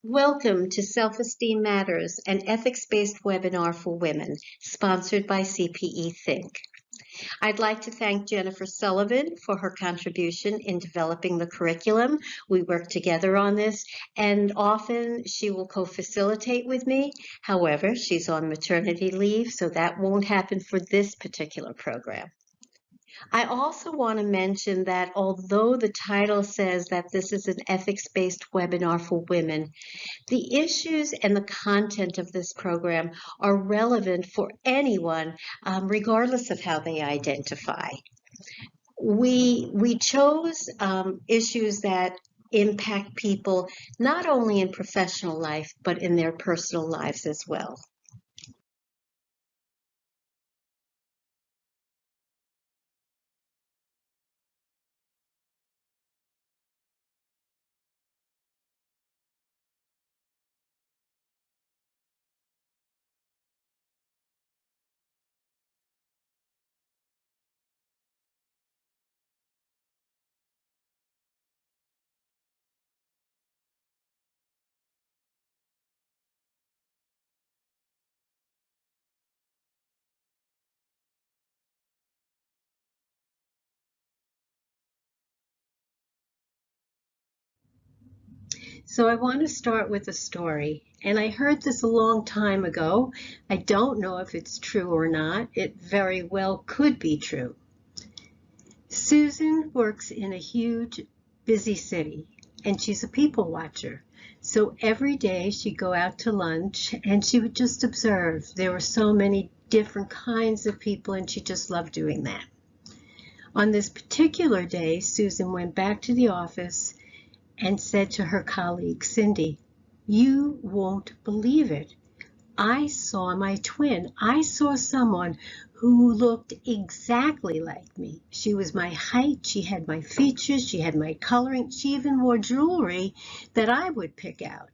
Welcome to Self-Esteem Matters, an ethics-based webinar for women, sponsored by CPE Think. I'd like to thank Jennifer Sullivan for her contribution in developing the curriculum. We work together on this, and often she will co-facilitate with me. However, she's on maternity leave, so that won't happen for this particular program. I also want to mention that although the title says that this is an ethics-based webinar for women, the issues and the content of this program are relevant for anyone, regardless of how they identify. We chose issues that impact people not only in professional life, but in their personal lives as well. So I want to start with a story, and I heard this a long time ago. I don't know if it's true or not. It very well could be true. Susan works in a huge, busy city, and she's a people watcher. So every day she'd go out to lunch, and she would just observe. There were so many different kinds of people, and she just loved doing that. On this particular day, Susan went back to the office and said to her colleague, Cindy, "You won't believe it. I saw my twin. I saw someone who looked exactly like me. She was my height, she had my features, she had my coloring, she even wore jewelry that I would pick out."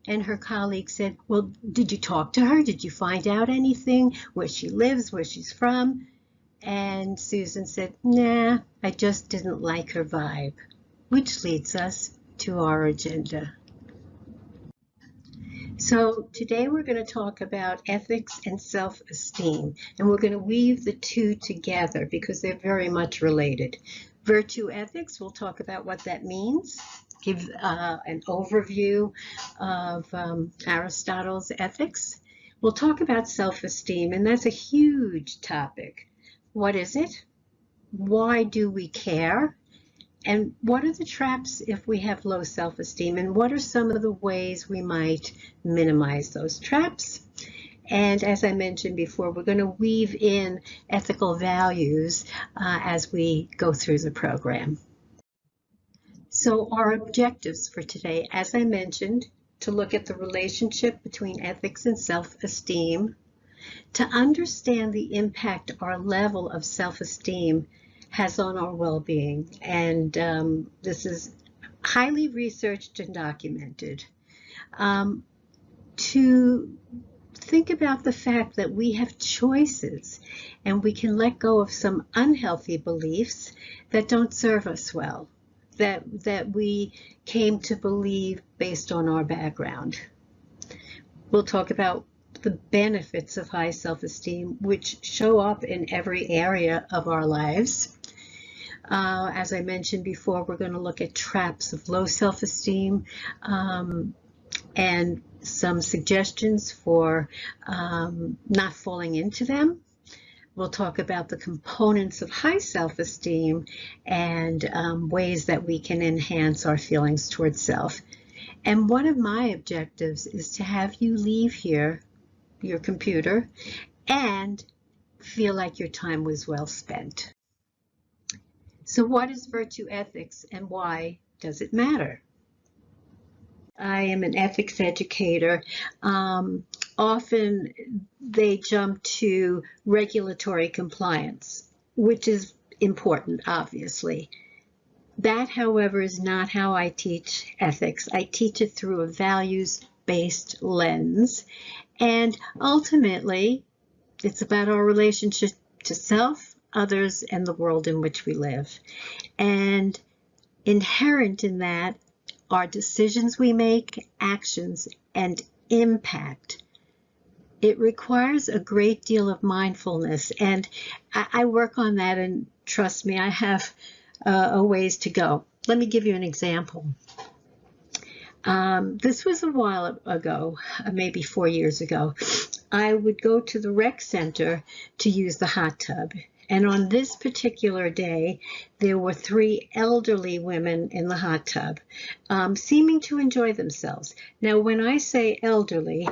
And her colleague said, "Well, did you talk to her? Did you find out anything? Where she lives, where she's from?" And Susan said, "Nah, I just didn't like her vibe." Which leads us to our agenda. So today we're going to talk about ethics and self-esteem, and we're going to weave the two together because they're very much related. Virtue ethics, we'll talk about what that means, give an overview of Aristotle's ethics. We'll talk about self-esteem, and that's a huge topic. What is it? Why do we care? And what are the traps if we have low self-esteem? And what are some of the ways we might minimize those traps? And as I mentioned before, we're going to weave in ethical values as we go through the program. So our objectives for today, as I mentioned, to look at the relationship between ethics and self-esteem, to understand the impact our level of self-esteem has on our well-being, and this is highly researched and documented. To think about the fact that we have choices and we can let go of some unhealthy beliefs that don't serve us well, that we came to believe based on our background. We'll talk about the benefits of high self-esteem, which show up in every area of our lives. As I mentioned before, we're going to look at traps of low self-esteem and some suggestions for not falling into them. We'll talk about the components of high self-esteem and ways that we can enhance our feelings towards self. And one of my objectives is to have you leave here, your computer, and feel like your time was well spent. So what is virtue ethics and why does it matter? I am an ethics educator. Often they jump to regulatory compliance, which is important, obviously. That, however, is not how I teach ethics. I teach it through a values-based lens. And ultimately, it's about our relationship to self, others, and the world in which we live. And inherent in that our decisions we make, actions, and impact. It requires a great deal of mindfulness, and I work on that, and trust me, I have a ways to go. Let me give you an example. This was a while ago, maybe 4 years ago. I would go to the rec center to use the hot tub. And on this particular day, there were 3 elderly women in the hot tub, seeming to enjoy themselves. Now, when I say elderly,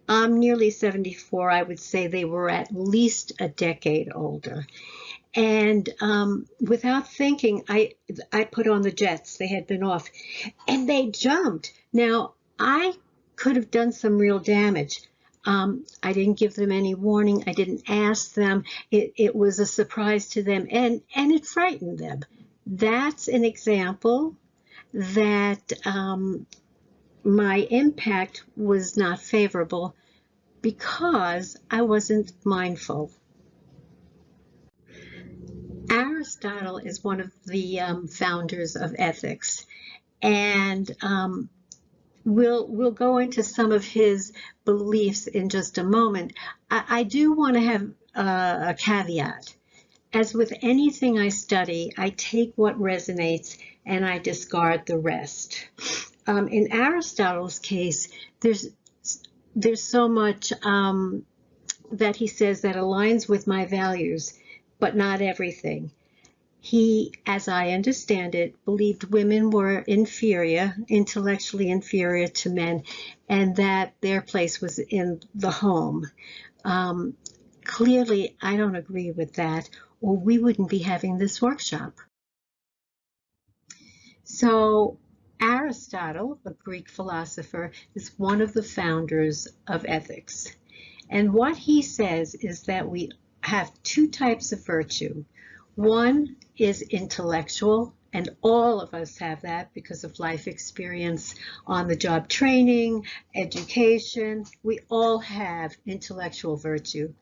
I'm nearly 74. I would say they were at least a decade older. And without thinking, I put on the jets. They had been off, and they jumped. Now, I could have done some real damage. I didn't give them any warning. I didn't ask them. It was a surprise to them, and it frightened them. That's an example that my impact was not favorable because I wasn't mindful. Aristotle is one of the founders of ethics, and we'll go into some of his beliefs in just a moment. I do want to have a caveat. As with anything I study, I take what resonates and I discard the rest. In Aristotle's case, there's so much that he says that aligns with my values, but not everything. He, as I understand it, believed women were inferior, intellectually inferior to men, and that their place was in the home. Clearly, I don't agree with that, or we wouldn't be having this workshop. So, Aristotle, a Greek philosopher, is one of the founders of ethics. And what he says is that we have 2 types of virtue. One is intellectual, and all of us have that because of life experience, on-the-job training, education. We all have intellectual virtue.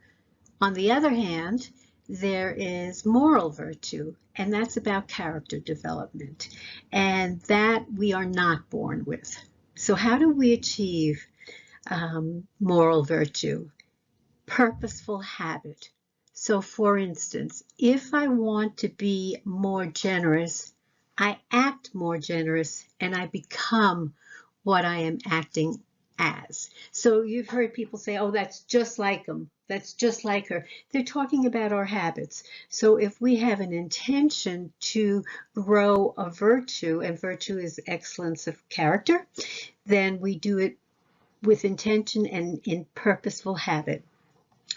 On the other hand, there is moral virtue, and that's about character development, and that we are not born with. So how do we achieve moral virtue? Purposeful habit. So for instance, if I want to be more generous, I act more generous and I become what I am acting as. So you've heard people say, oh, that's just like them. That's just like her. They're talking about our habits. So if we have an intention to grow a virtue, and virtue is excellence of character, then we do it with intention and in purposeful habit.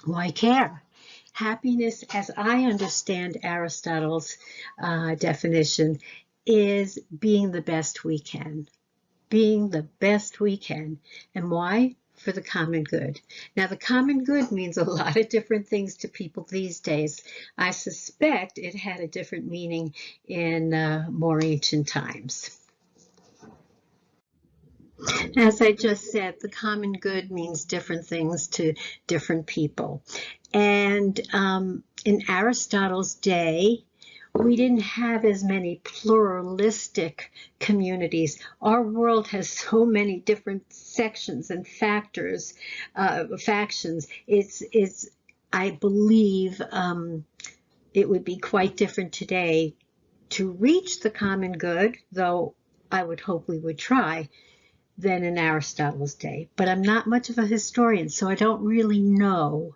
Why care? Happiness, as I understand Aristotle's definition, is being the best we can. Being the best we can. And why? For the common good. Now, the common good means a lot of different things to people these days. I suspect it had a different meaning in more ancient times. As I just said, the common good means different things to different people. And in Aristotle's day, we didn't have as many pluralistic communities. Our world has so many different sections and factions. I believe it would be quite different today to reach the common good, though I would hope we would try, than in Aristotle's day. But I'm not much of a historian, so I don't really know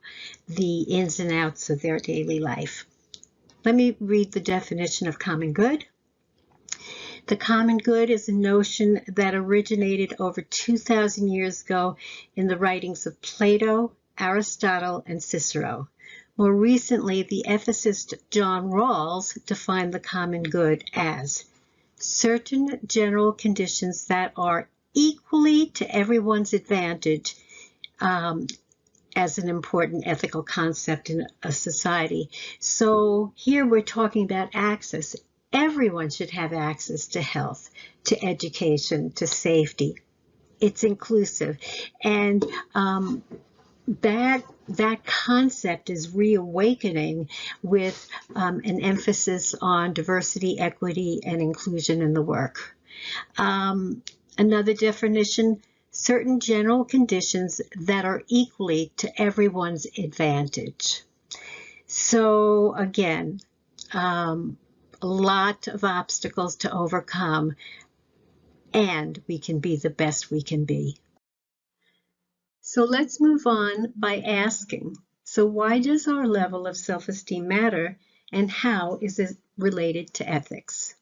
the ins and outs of their daily life. Let me read the definition of common good. The common good is a notion that originated over 2,000 years ago in the writings of Plato, Aristotle, and Cicero. More recently, the ethicist John Rawls defined the common good as certain general conditions that are equally to everyone's advantage as an important ethical concept in a society. So here we're talking about access. Everyone should have access to health, to education, to safety. It's inclusive. And that concept is reawakening with an emphasis on diversity, equity, and inclusion in the work. Another definition, certain general conditions that are equally to everyone's advantage. So again, a lot of obstacles to overcome, and we can be the best we can be. So let's move on by asking, so why does our level of self-esteem matter, and how is it related to ethics?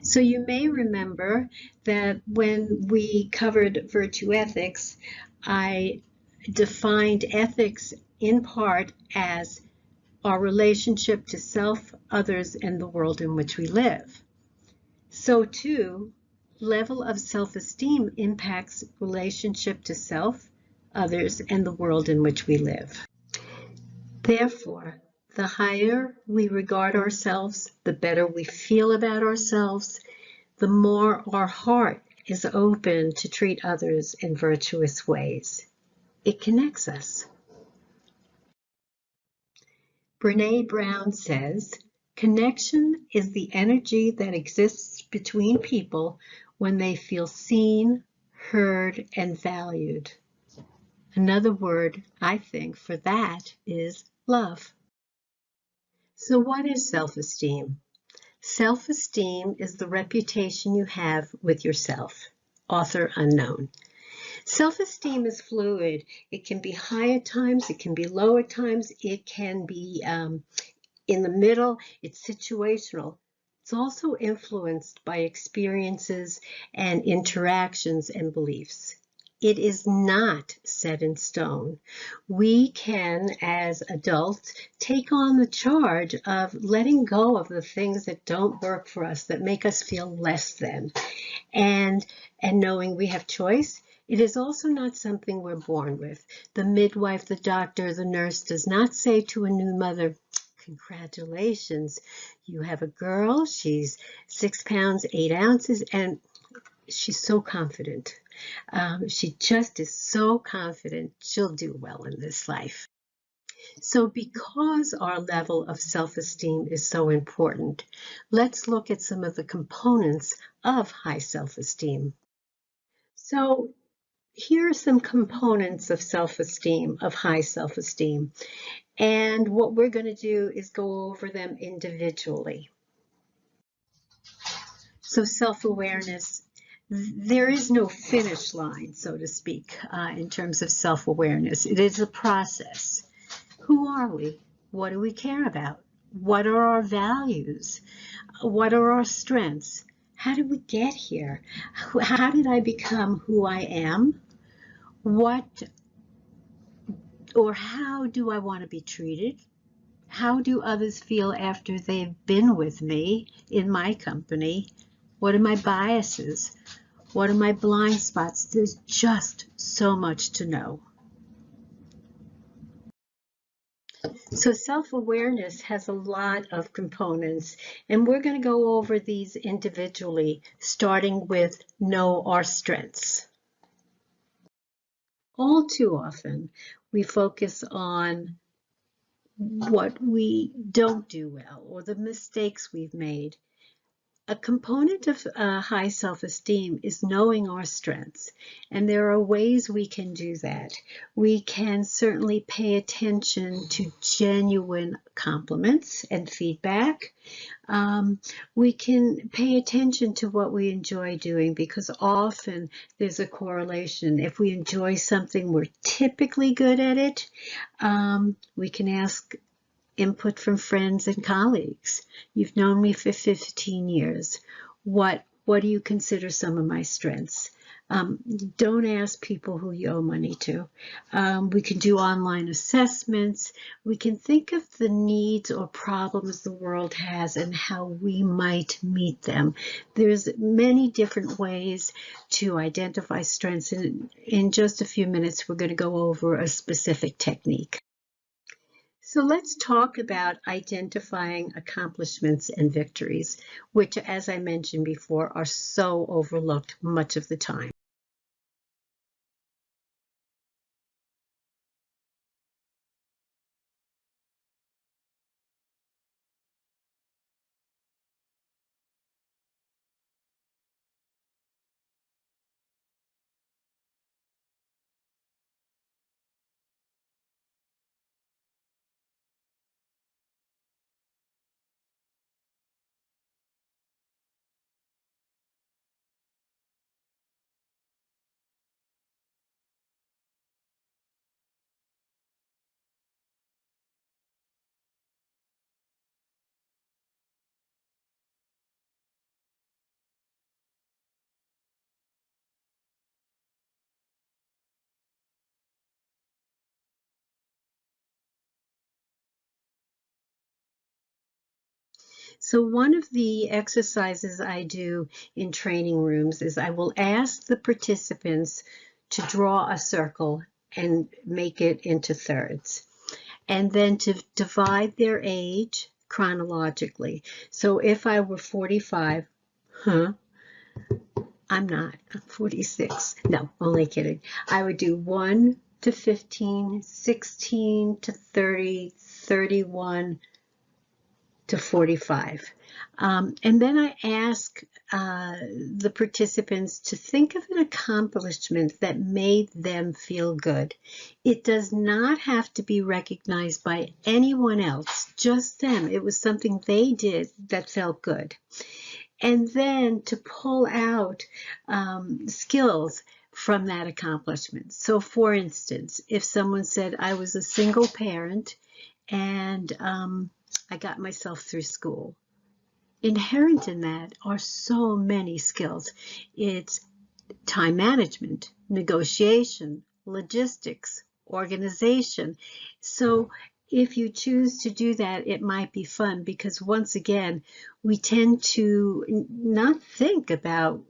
So you may remember that when we covered virtue ethics, I defined ethics in part as our relationship to self, others, and the world in which we live. So too, level of self-esteem impacts relationship to self, others, and the world in which we live. Therefore, the higher we regard ourselves, the better we feel about ourselves, the more our heart is open to treat others in virtuous ways. It connects us. Brené Brown says, connection is the energy that exists between people when they feel seen, heard, and valued. Another word, I think, for that is love. So what is self-esteem? Self-esteem is the reputation you have with yourself. Author unknown. Self-esteem is fluid. It can be high at times, it can be low at times, it can be in the middle, it's situational. It's also influenced by experiences and interactions and beliefs. It is not set in stone. We can, as adults, take on the charge of letting go of the things that don't work for us, that make us feel less than. And knowing we have choice, it is also not something we're born with. The midwife, the doctor, the nurse does not say to a new mother, congratulations, you have a girl, she's 6 pounds, 8 ounces, and she's so confident. She just is so confident she'll do well in this life. So because our level of self-esteem is so important, let's look at some of the components of high self-esteem. So here are some components of self-esteem, of high self-esteem. And what we're going to do is go over them individually. So self-awareness, there is no finish line, so to speak, in terms of self-awareness. It is a process. Who are we? What do we care about? What are our values? What are our strengths? How did we get here? How did I become who I am? What or how do I want to be treated? How do others feel after they've been with me in my company? What are my biases? What are my blind spots? There's just so much to know. So self-awareness has a lot of components, and we're going to go over these individually, starting with know our strengths. All too often, we focus on what we don't do well or the mistakes we've made. A component of high self-esteem is knowing our strengths, and there are ways we can do that. We can certainly pay attention to genuine compliments and feedback. We can pay attention to what we enjoy doing, because often there's a correlation. If we enjoy something, we're typically good at it. We can ask input from friends and colleagues. You've known me for 15 years. What do you consider some of my strengths? Don't ask people who you owe money to. We can do online assessments. We can think of the needs or problems the world has and how we might meet them. There's many different ways to identify strengths, and in just a few minutes we're going to go over a specific technique. So let's talk about identifying accomplishments and victories, which, as I mentioned before, are so overlooked much of the time. So one of the exercises I do in training rooms is I will ask the participants to draw a circle and make it into thirds, and then to divide their age chronologically. So if I were 45, I'm not, I'm 46. No, only kidding. I would do 1 to 15, 16 to 30, 31 to 45. And then I ask the participants to think of an accomplishment that made them feel good. It does not have to be recognized by anyone else, just them. It was something they did that felt good. And then to pull out skills from that accomplishment. So for instance, if someone said, I was a single parent and I got myself through school. Inherent in that are so many skills. It's time management, negotiation, logistics, organization. So if you choose to do that, it might be fun because once again, we tend to not think about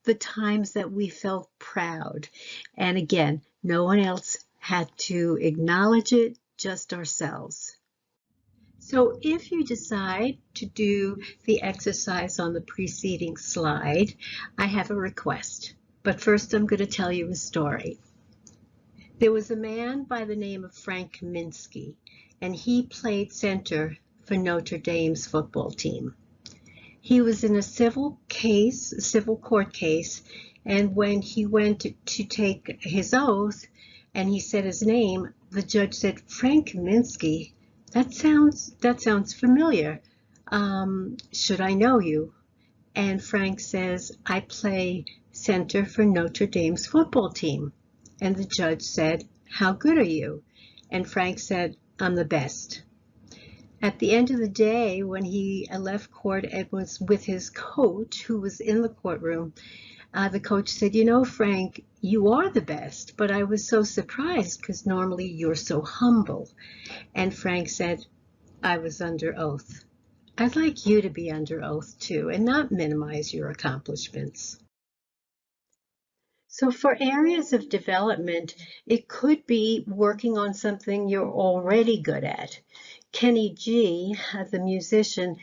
the times that we felt proud. And again, no one else had to acknowledge it, just ourselves. So if you decide to do the exercise on the preceding slide, I have a request. But first I'm going to tell you a story. There was a man by the name of Frank Kaminsky, and he played center for Notre Dame's football team. He was in a civil court case, and when he went to take his oath and he said his name, the judge said, Frank Kaminsky, that sounds familiar. Should I know you? And Frank says, I play center for Notre Dame's football team. And the judge said, how good are you? And Frank said, I'm the best. At the end of the day, when he left court and was with his coach, who was in the courtroom, the coach said, you know, Frank, you are the best, but I was so surprised because normally you're so humble. And Frank said, I was under oath. I'd like you to be under oath too and not minimize your accomplishments. So for areas of development, it could be working on something you're already good at. Kenny G, the musician,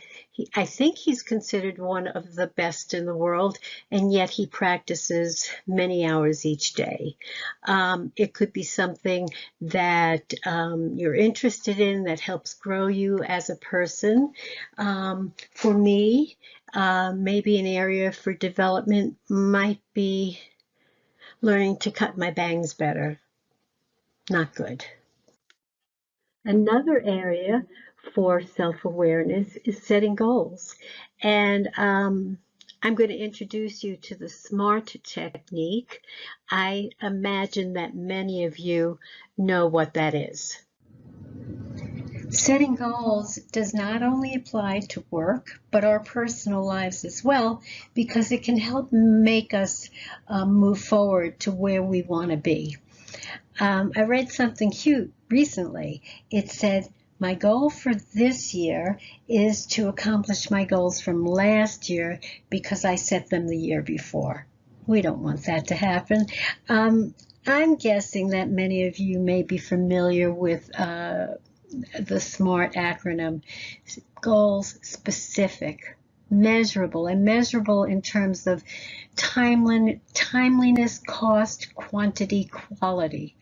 I think he's considered one of the best in the world, and yet he practices many hours each day. It could be something that you're interested in that helps grow you as a person. For me, maybe an area for development might be learning to cut my bangs better. Not good. Another area for self-awareness is setting goals. And I'm going to introduce you to the SMART technique. I imagine that many of you know what that is. Setting goals does not only apply to work, but our personal lives as well, because it can help make us move forward to where we want to be. I read something cute recently. It said, my goal for this year is to accomplish my goals from last year because I set them the year before. We don't want that to happen. I'm guessing that many of you may be familiar with the SMART acronym. Goals: specific, measurable, and measurable in terms of timeliness, cost, quantity, quality,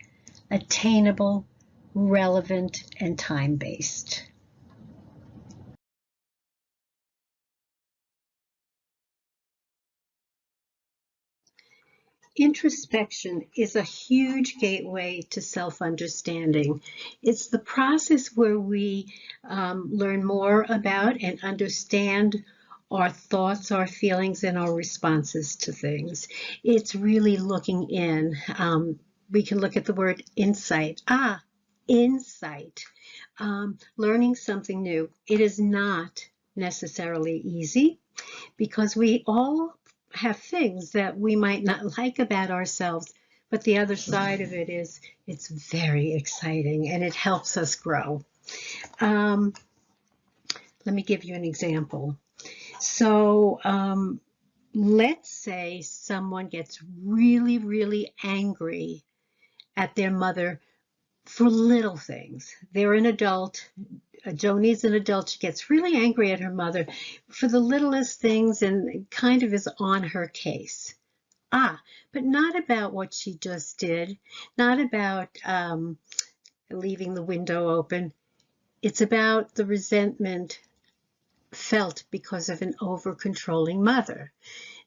attainable, relevant, and time-based. Introspection is a huge gateway to self-understanding. It's the process where we learn more about and understand our thoughts, our feelings, and our responses to things. It's really looking in. We can look at the word insight. Insight. Learning something new. It is not necessarily easy because we all have things that we might not like about ourselves, but the other side of it is it's very exciting and it helps us grow. Let me give you an example. So let's say someone gets really, really angry at their mother for little things. They're an adult. Joni's an adult. She gets really angry at her mother for the littlest things and kind of is on her case. But not about what she just did, not about leaving the window open. It's about the resentment felt because of an over-controlling mother.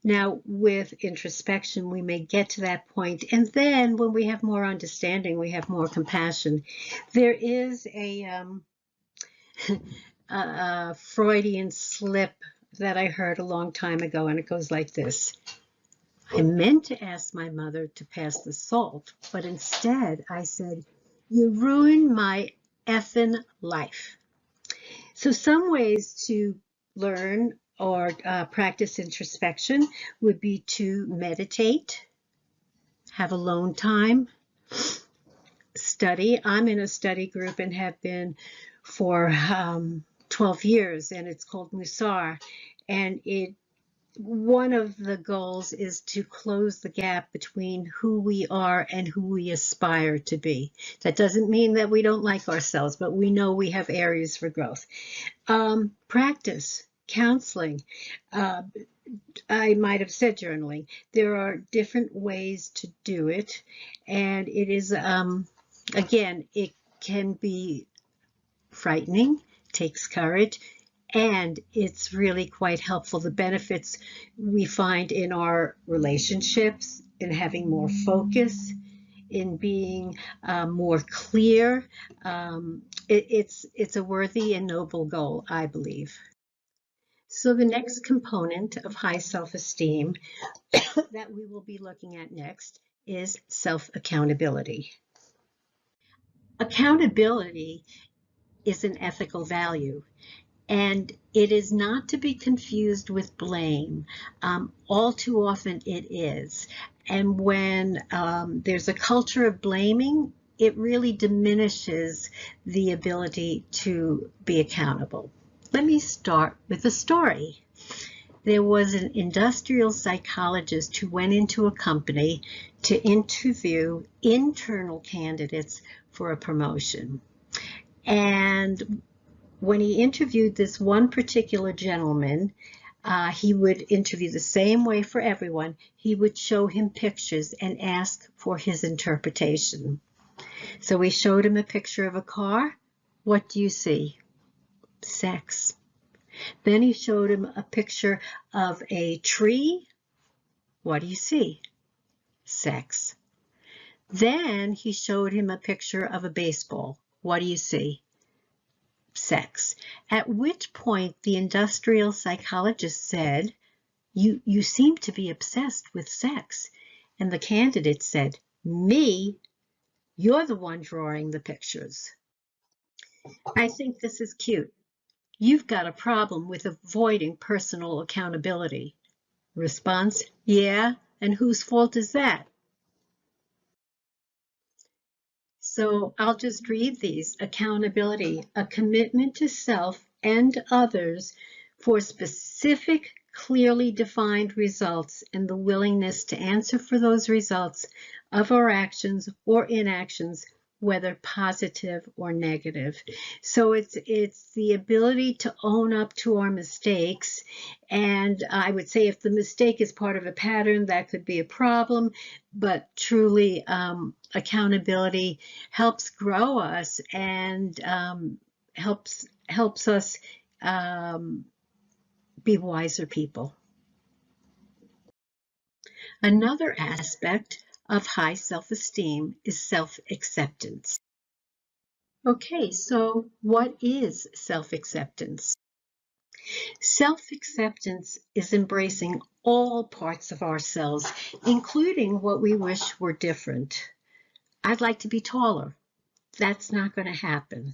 Now, with introspection, we may get to that point, and then when we have more understanding, we have more compassion. There is a Freudian slip that I heard a long time ago, and it goes like this. I meant to ask my mother to pass the salt, but instead I said, you ruined my effing life. So some ways to learn or practice introspection would be to meditate, have alone time, study. I'm in a study group and have been for 12 years, and it's called Musar. And one of the goals is to close the gap between who we are and who we aspire to be. That doesn't mean that we don't like ourselves, but we know we have areas for growth. Practice, counseling. I might have said journaling. There are different ways to do it, and it is, again, it can be frightening, takes courage, and it's really quite helpful. The benefits we find in our relationships, in having more focus, in being more clear. It's a worthy and noble goal, I believe. So the next component of high self-esteem that we will be looking at next is self-accountability. Accountability is an ethical value, and it is not to be confused with blame. All too often it is. And when there's a culture of blaming, it really diminishes the ability to be accountable. Let me start with a story. There was an industrial psychologist who went into a company to interview internal candidates for a promotion. And when he interviewed this one particular gentleman, he would interview the same way for everyone. He would show him pictures and ask for his interpretation. So we showed him a picture of a car. What do you see? Sex. Then he showed him a picture of a tree. What do you see? Sex. Then he showed him a picture of a baseball. What do you see? Sex. At which point the industrial psychologist said, you seem to be obsessed with sex. And the candidate said, me? You're the one drawing the pictures. I think this is cute. You've got a problem with avoiding personal accountability. Response, yeah, and whose fault is that? So I'll just read these. Accountability, a commitment to self and others for specific, clearly defined results and the willingness to answer for those results of our actions or inactions, whether positive or negative. So it's the ability to own up to our mistakes. And I would say if the mistake is part of a pattern, that could be a problem, but truly accountability helps grow us and helps us be wiser people. Another aspect of high self-esteem is self-acceptance. Okay, so what is self-acceptance? Self-acceptance is embracing all parts of ourselves, including what we wish were different. I'd like to be taller. That's not going to happen.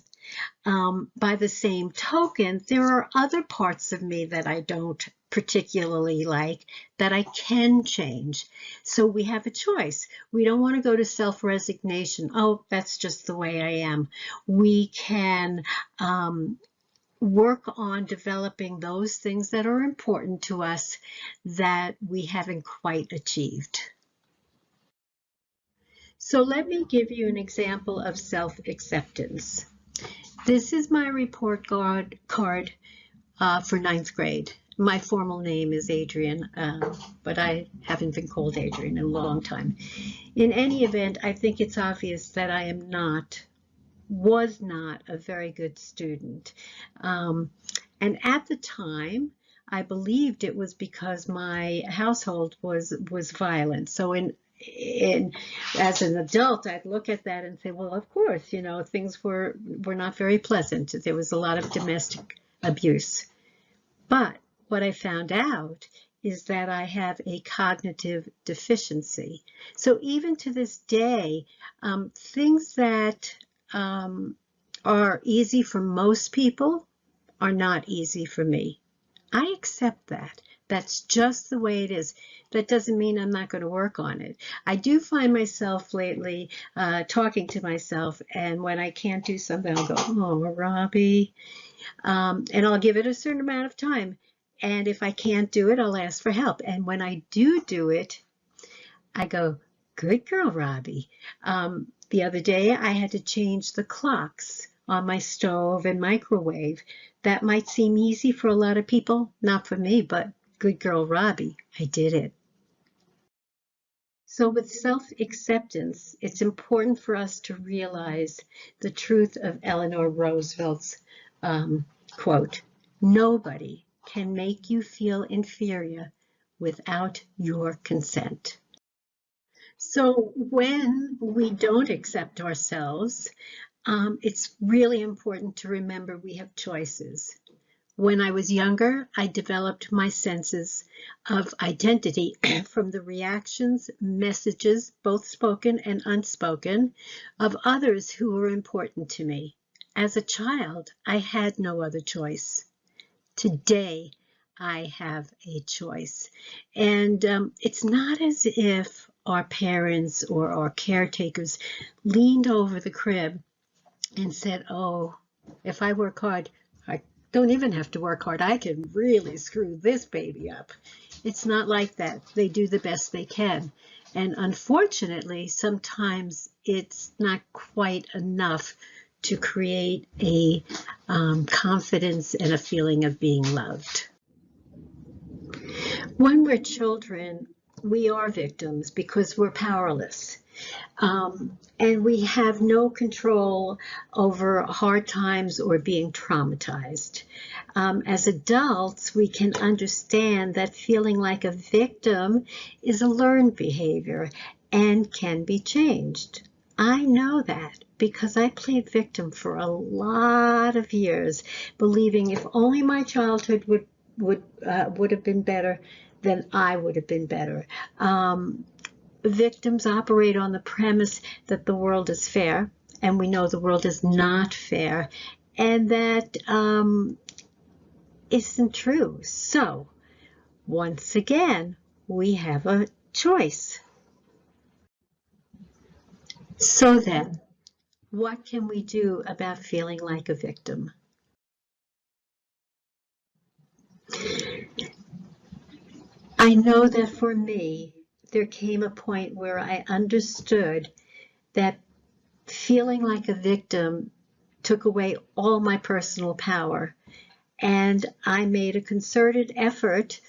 By the same token, there are other parts of me that I don't particularly like that I can change. So we have a choice. We don't want to go to self-resignation. Oh, that's just the way I am. We can work on developing those things that are important to us that we haven't quite achieved. So let me give you an example of self-acceptance. This is my report card for ninth grade. My formal name is Adrian, but I haven't been called Adrian in a long time. In any event, I think it's obvious that I was not a very good student. And at the time, I believed it was because my household was violent. So as an adult, I'd look at that and say, well, of course, things were not very pleasant. There was a lot of domestic abuse. But what I found out is that I have a cognitive deficiency. So even to this day, things that are easy for most people are not easy for me. I accept that. That's just the way it is. That doesn't mean I'm not going to work on it. I do find myself lately talking to myself, and when I can't do something, I'll go, oh, Robbie, and I'll give it a certain amount of time. And if I can't do it, I'll ask for help. And when I do it, I go, good girl, Robbie. The other day, I had to change the clocks on my stove and microwave. That might seem easy for a lot of people, not for me, but good girl, Robbie, I did it. So with self-acceptance, it's important for us to realize the truth of Eleanor Roosevelt's quote, nobody can make you feel inferior without your consent. So when we don't accept ourselves, it's really important to remember we have choices. When I was younger, I developed my senses of identity from the reactions, messages, both spoken and unspoken, of others who were important to me. As a child, I had no other choice. Today, I have a choice. And it's not as if our parents or our caretakers leaned over the crib and said, oh, if I work hard, I don't even have to work hard. I can really screw this baby up. It's not like that. They do the best they can. And unfortunately, sometimes it's not quite enough to create a confidence and a feeling of being loved. When we're children, we are victims because we're powerless. And we have no control over hard times or being traumatized. As adults, we can understand that feeling like a victim is a learned behavior and can be changed. I know that because I played victim for a lot of years, believing if only my childhood would have been better, then I would have been better. Victims operate on the premise that the world is fair, and we know the world is not fair, and that isn't true. So, once again, we have a choice. So then, what can we do about feeling like a victim? I know that for me, there came a point where I understood that feeling like a victim took away all my personal power, and I made a concerted effort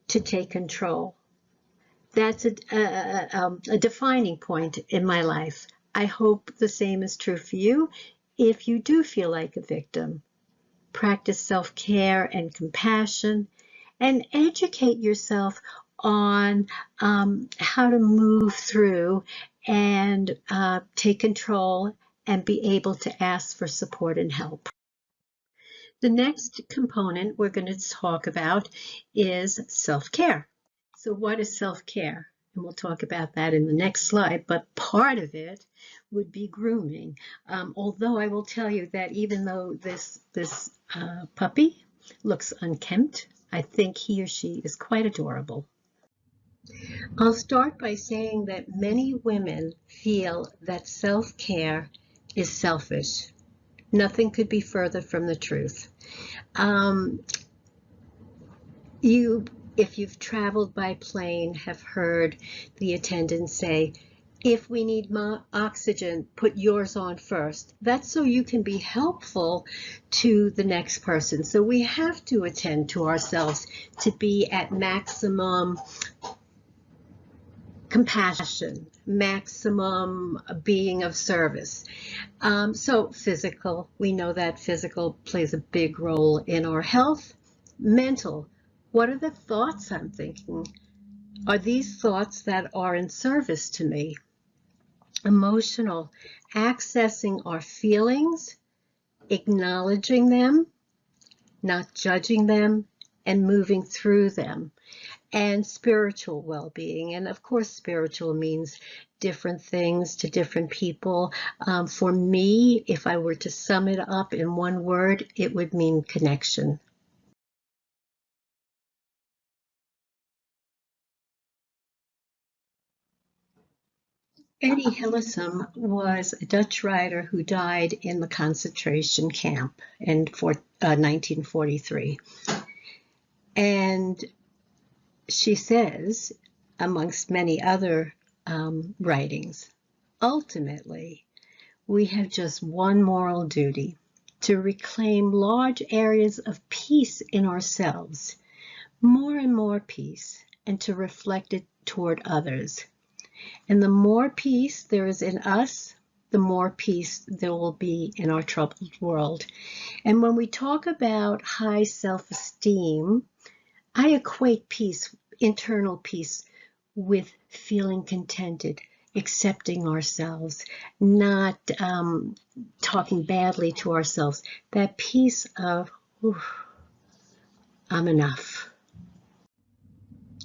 to take control. That's a defining point in my life. I hope the same is true for you. If you do feel like a victim, practice self-care and compassion, and educate yourself on how to move through and take control and be able to ask for support and help. The next component we're going to talk about is self-care. So what is self-care? And we'll talk about that in the next slide, but part of it would be grooming. Although I will tell you that even though this puppy looks unkempt, I think he or she is quite adorable. I'll start by saying that many women feel that self-care is selfish. Nothing could be further from the truth. If you've traveled by plane, have heard the attendant say, if we need more oxygen, put yours on first. That's so you can be helpful to the next person. So we have to attend to ourselves to be at maximum compassion, maximum being of service. So physical, we know that physical plays a big role in our health. Mental, what are the thoughts I'm thinking? Are these thoughts that are in service to me? Emotional, accessing our feelings, acknowledging them, not judging them, and moving through them. And spiritual well-being. And of course, spiritual means different things to different people. For me, if I were to sum it up in one word, it would mean connection. Eddie Hillesum was a Dutch writer who died in the concentration camp in 1943. And she says, amongst many other writings, ultimately, we have just one moral duty: to reclaim large areas of peace in ourselves, more and more peace, and to reflect it toward others. And the more peace there is in us, the more peace there will be in our troubled world. And when we talk about high self-esteem, I equate peace, internal peace, with feeling contented, accepting ourselves, not talking badly to ourselves. That peace of, I'm enough.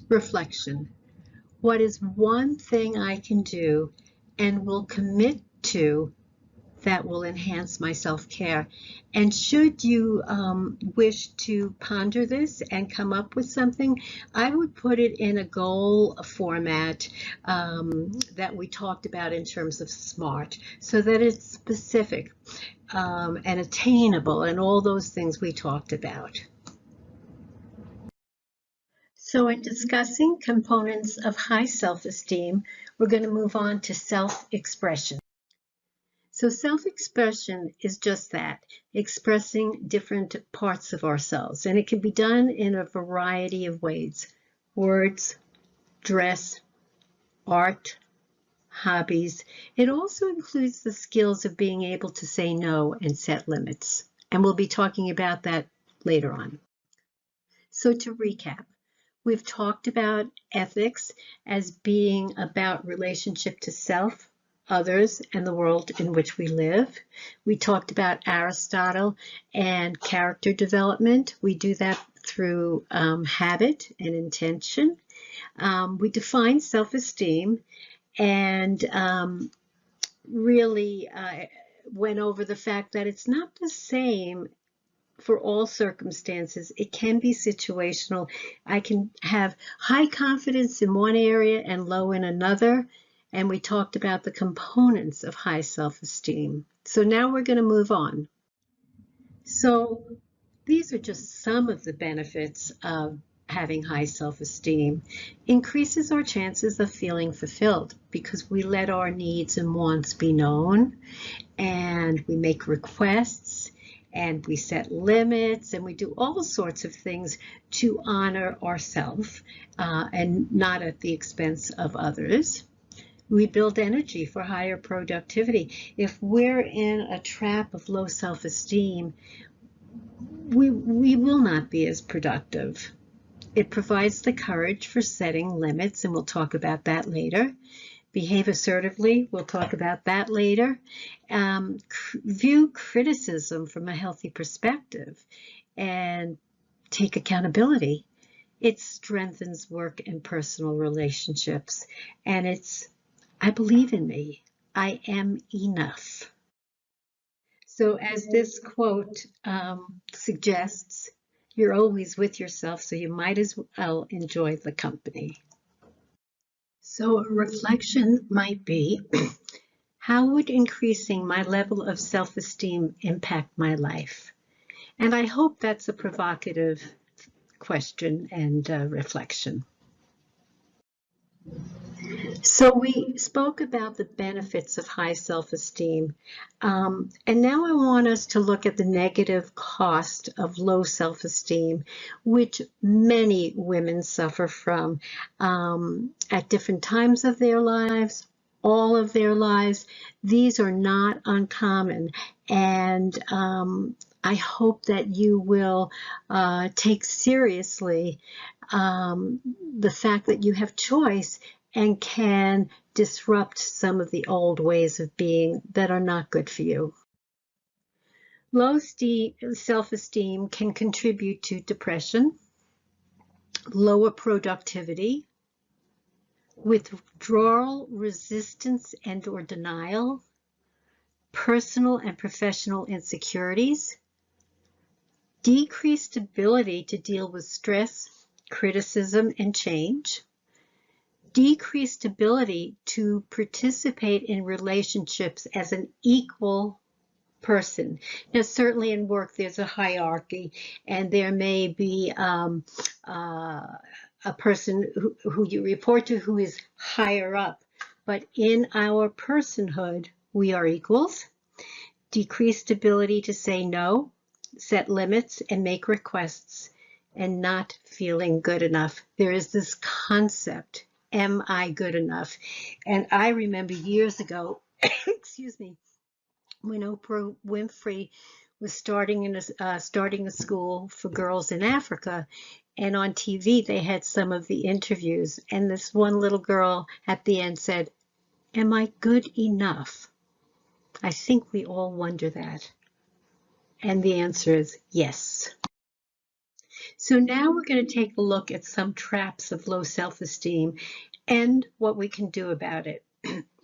Reflection. What is one thing I can do and will commit to that will enhance my self-care? And should you wish to ponder this and come up with something, I would put it in a goal format that we talked about in terms of SMART, so that it's specific and attainable and all those things we talked about. So in discussing components of high self-esteem, we're going to move on to self-expression. So self-expression is just that, expressing different parts of ourselves. And it can be done in a variety of ways: words, dress, art, hobbies. It also includes the skills of being able to say no and set limits. And we'll be talking about that later on. So to recap, we've talked about ethics as being about relationship to self, others, and the world in which we live. We talked about Aristotle and character development. We do that through habit and intention. We define self-esteem and really went over the fact that it's not the same for all circumstances. It can be situational. I can have high confidence in one area and low in another. And we talked about the components of high self-esteem. So now we're going to move on. So these are just some of the benefits of having high self-esteem. Increases our chances of feeling fulfilled because we let our needs and wants be known, and we make requests, and we set limits, and we do all sorts of things to honor ourselves and not at the expense of others. We build energy for higher productivity. If we're in a trap of low self-esteem, we will not be as productive. It provides the courage for setting limits, and we'll talk about that later. Behave assertively, we'll talk about that later. View criticism from a healthy perspective and take accountability. It strengthens work and personal relationships. And it's, I believe in me. I am enough. So as this quote suggests, you're always with yourself, so you might as well enjoy the company. So a reflection might be, How would increasing my level of self-esteem impact my life? And I hope that's a provocative question and reflection. So we spoke about the benefits of high self-esteem, and now I want us to look at the negative cost of low self-esteem, which many women suffer from at different times of their lives, all of their lives. These are not uncommon, and I hope that you will take seriously the fact that you have choice and can disrupt some of the old ways of being that are not good for you. Low self-esteem can contribute to depression, lower productivity, withdrawal, resistance, and/or denial, personal and professional insecurities, decreased ability to deal with stress, criticism, and change, decreased ability to participate in relationships as an equal person. Now, certainly in work, there's a hierarchy, and there may be a person who you report to who is higher up. But in our personhood, we are equals. Decreased ability to say no, set limits, and make requests, and not feeling good enough. There is this concept, am I good enough? And I remember years ago, excuse me, when Oprah Winfrey was starting a school for girls in Africa, and on TV they had some of the interviews, and this one little girl at the end said, am I good enough? I think we all wonder that. And the answer is yes. So now we're going to take a look at some traps of low self-esteem and what we can do about it.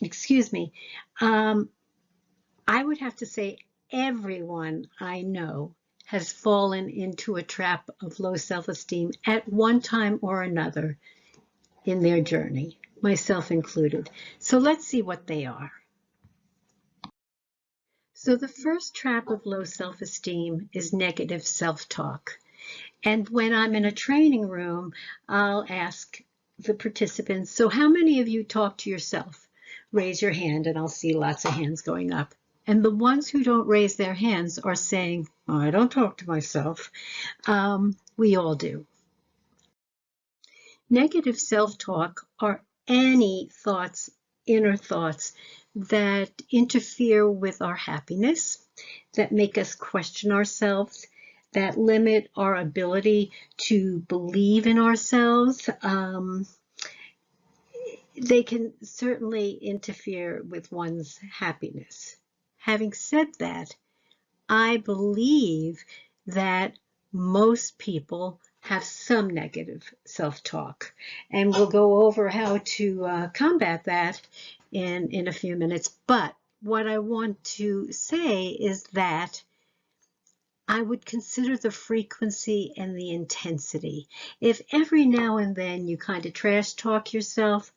Excuse me. I would have to say everyone I know has fallen into a trap of low self-esteem at one time or another in their journey, myself included. So let's see what they are. So the first trap of low self-esteem is negative self-talk. And when I'm in a training room, I'll ask the participants, so how many of you talk to yourself? Raise your hand and I'll see lots of hands going up. And the ones who don't raise their hands are saying, oh, I don't talk to myself. We all do. Negative self-talk are any thoughts, inner thoughts, that interfere with our happiness, that make us question ourselves, that limit our ability to believe in ourselves. They can certainly interfere with one's happiness. Having said that, I believe that most people have some negative self-talk, and we'll go over how to combat that in a few minutes. But what I want to say is that I would consider the frequency and the intensity. If every now and then you kind of trash talk yourself,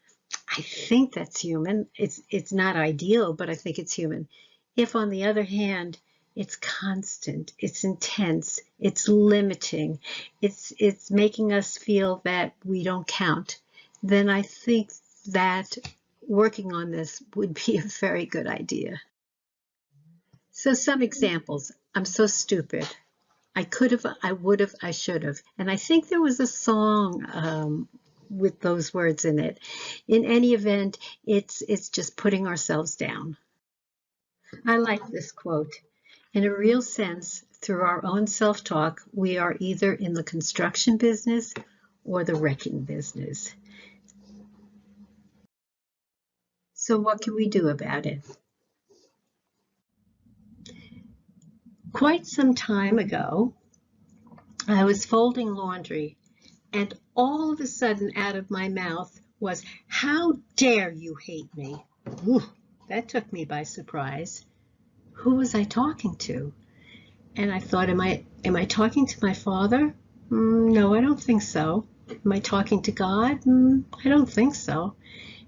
I think that's human. It's not ideal, but I think it's human. If, on the other hand, it's constant, it's intense, it's limiting, it's making us feel that we don't count, then I think that working on this would be a very good idea. So some examples. I'm so stupid. I could have, I would have, I should have. And I think there was a song with those words in it. In any event, it's just putting ourselves down. I like this quote. In a real sense, through our own self-talk, we are either in the construction business or the wrecking business. So what can we do about it? Quite some time ago, I was folding laundry, and all of a sudden out of my mouth was, how dare you hate me? Ooh, that took me by surprise. Who was I talking to? And I thought, am I talking to my father? No, I don't think so. Am I talking to God? I don't think so.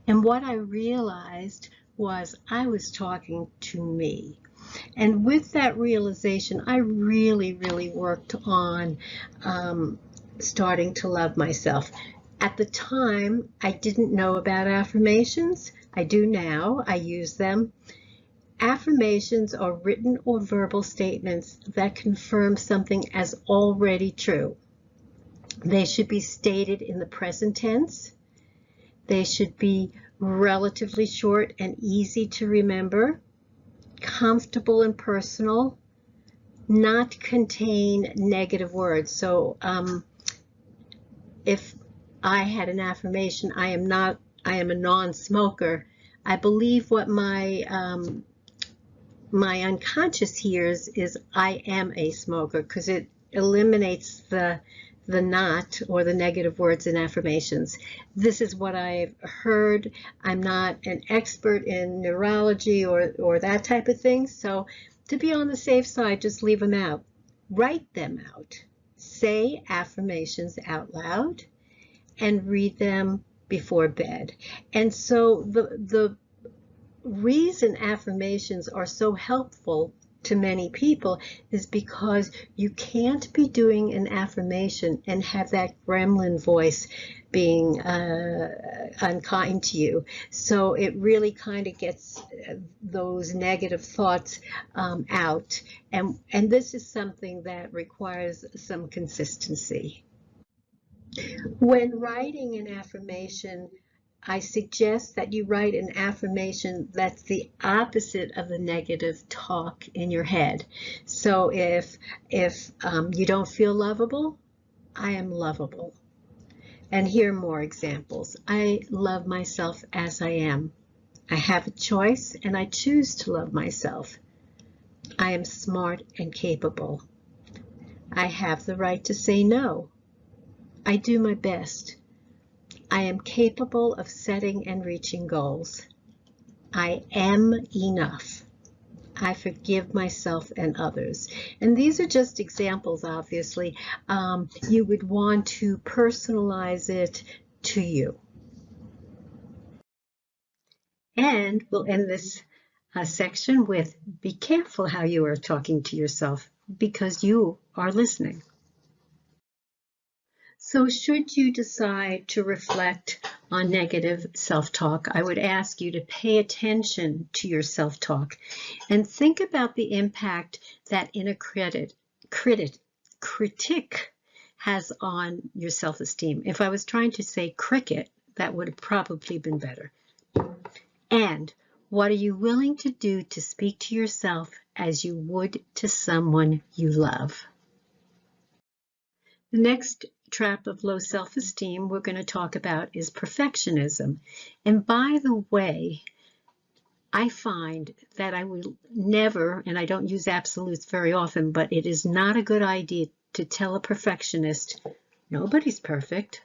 And what I realized was I was talking to me. And with that realization, I really, really worked on starting to love myself. At the time, I didn't know about affirmations. I do now. I use them. Affirmations are written or verbal statements that confirm something as already true. They should be stated in the present tense. They should be relatively short and easy to remember, comfortable and personal, not contain negative words. So if I had an affirmation, I am a non-smoker, I believe what my unconscious hears is I am a smoker, because it eliminates the not or the negative words in affirmations. This is what I've heard. I'm not an expert in neurology or that type of thing. So to be on the safe side, just leave them out. Write them out. Say affirmations out loud and read them before bed. And so the reason affirmations are so helpful to many people is because you can't be doing an affirmation and have that gremlin voice being unkind to you. So it really kind of gets those negative thoughts out. And this is something that requires some consistency. When writing an affirmation, I suggest that you write an affirmation that's the opposite of the negative talk in your head. So if you don't feel lovable, I am lovable. And here are more examples. I love myself as I am. I have a choice and I choose to love myself. I am smart and capable. I have the right to say no. I do my best. I am capable of setting and reaching goals. I am enough. I forgive myself and others. And these are just examples, obviously. You would want to personalize it to you. And we'll end this section with be careful how you are talking to yourself, because you are listening. So should you decide to reflect on negative self-talk, I would ask you to pay attention to your self-talk and think about the impact that inner critic has on your self-esteem. If I was trying to say cricket, that would have probably been better. And what are you willing to do to speak to yourself as you would to someone you love? The next trap of low self-esteem we're going to talk about is perfectionism. And by the way, I find that I will never, and I don't use absolutes very often, but it is not a good idea to tell a perfectionist, nobody's perfect.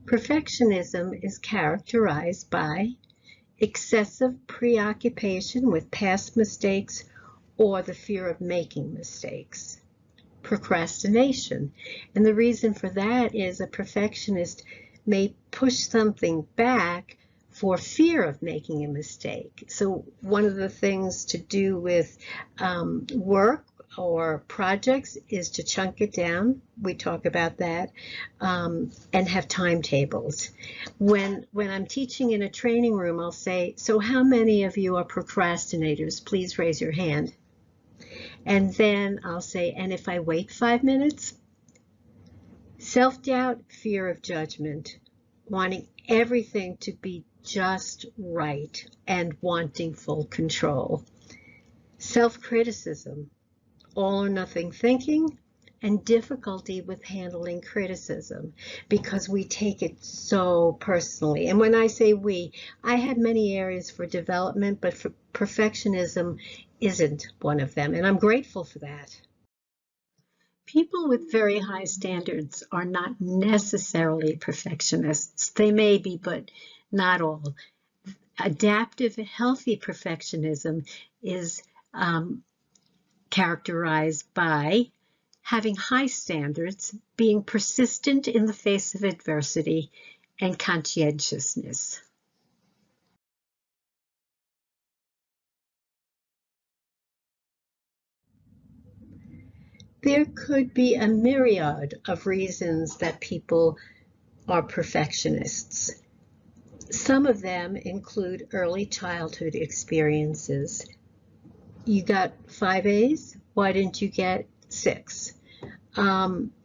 Perfectionism is characterized by excessive preoccupation with past mistakes or the fear of making mistakes. Procrastination. And the reason for that is a perfectionist may push something back for fear of making a mistake. So one of the things to do with work or projects is to chunk it down. We talk about that, and have timetables. When I'm teaching in a training room, I'll say, so how many of you are procrastinators? Please raise your hand. And then I'll say, and if I wait 5 minutes? Self-doubt, fear of judgment, wanting everything to be just right, and wanting full control. Self-criticism, all or nothing thinking, and difficulty with handling criticism because we take it so personally. And when I say we, I had many areas for development, but for perfectionism isn't one of them, and I'm grateful for that. People with very high standards are not necessarily perfectionists. They may be, but not all. Adaptive, healthy perfectionism is characterized by having high standards, being persistent in the face of adversity, and conscientiousness. There could be a myriad of reasons that people are perfectionists. Some of them include early childhood experiences. You got 5 A's, why didn't you get 6?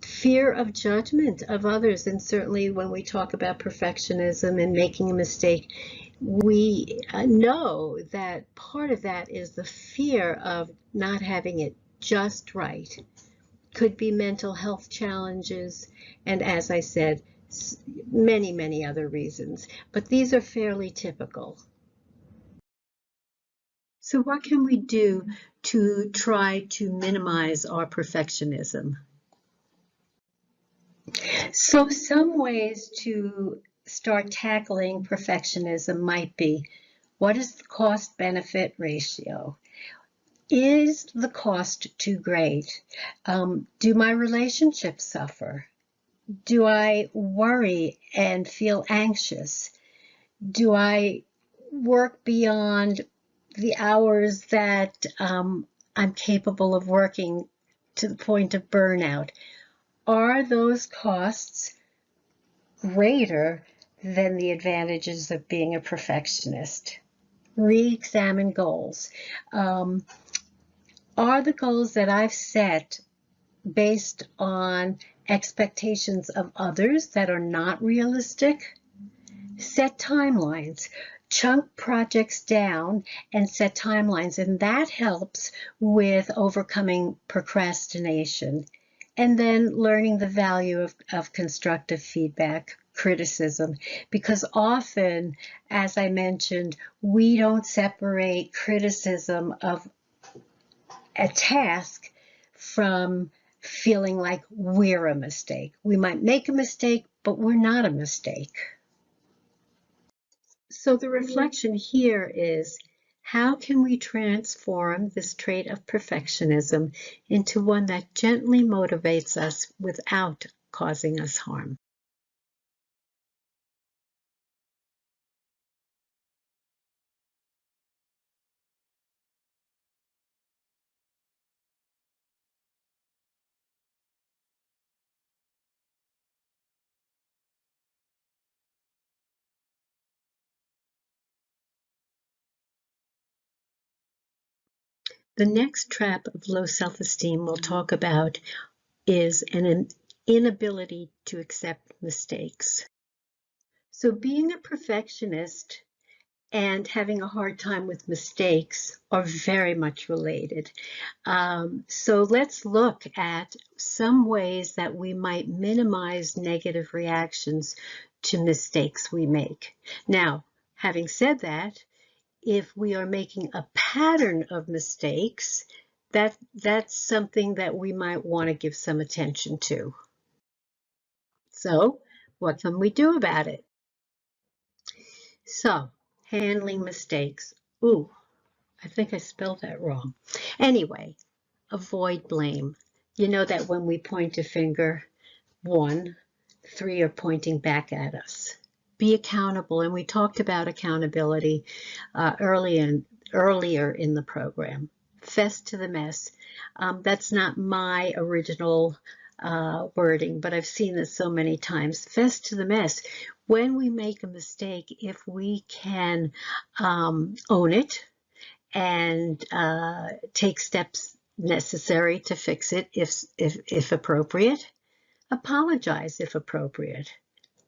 Fear of judgment of others, and certainly when we talk about perfectionism and making a mistake, we know that part of that is the fear of not having it just right. Could be mental health challenges, and as I said, many, many other reasons, but these are fairly typical. So what can we do to try to minimize our perfectionism? So some ways to start tackling perfectionism might be, what is the cost-benefit ratio? Is the cost too great? Do my relationships suffer? Do I worry and feel anxious? Do I work beyond the hours that I'm capable of working to the point of burnout? Are those costs greater than the advantages of being a perfectionist? Re-examine goals. Are the goals that I've set based on expectations of others that are not realistic? Set timelines. Chunk projects down and set timelines, and that helps with overcoming procrastination. And then learning the value of constructive feedback, criticism, because often, as I mentioned, we don't separate criticism of a task from feeling like we're a mistake. We might make a mistake, but we're not a mistake. So the reflection here is, how can we transform this trait of perfectionism into one that gently motivates us without causing us harm? The next trap of low self-esteem we'll talk about is an inability to accept mistakes. So being a perfectionist and having a hard time with mistakes are very much related. So let's look at some ways that we might minimize negative reactions to mistakes we make. Now, having said that, if we are making a pattern of mistakes, that's something that we might want to give some attention to. So, what can we do about it? So, handling mistakes. Ooh, I think I spelled that wrong. Anyway, avoid blame. You know that when we point a finger, 1, 3 are pointing back at us. Be accountable, and we talked about accountability earlier in the program. Fess to the mess. That's not my original wording, but I've seen this so many times. Fess to the mess. When we make a mistake, if we can own it and take steps necessary to fix it if appropriate, apologize if appropriate,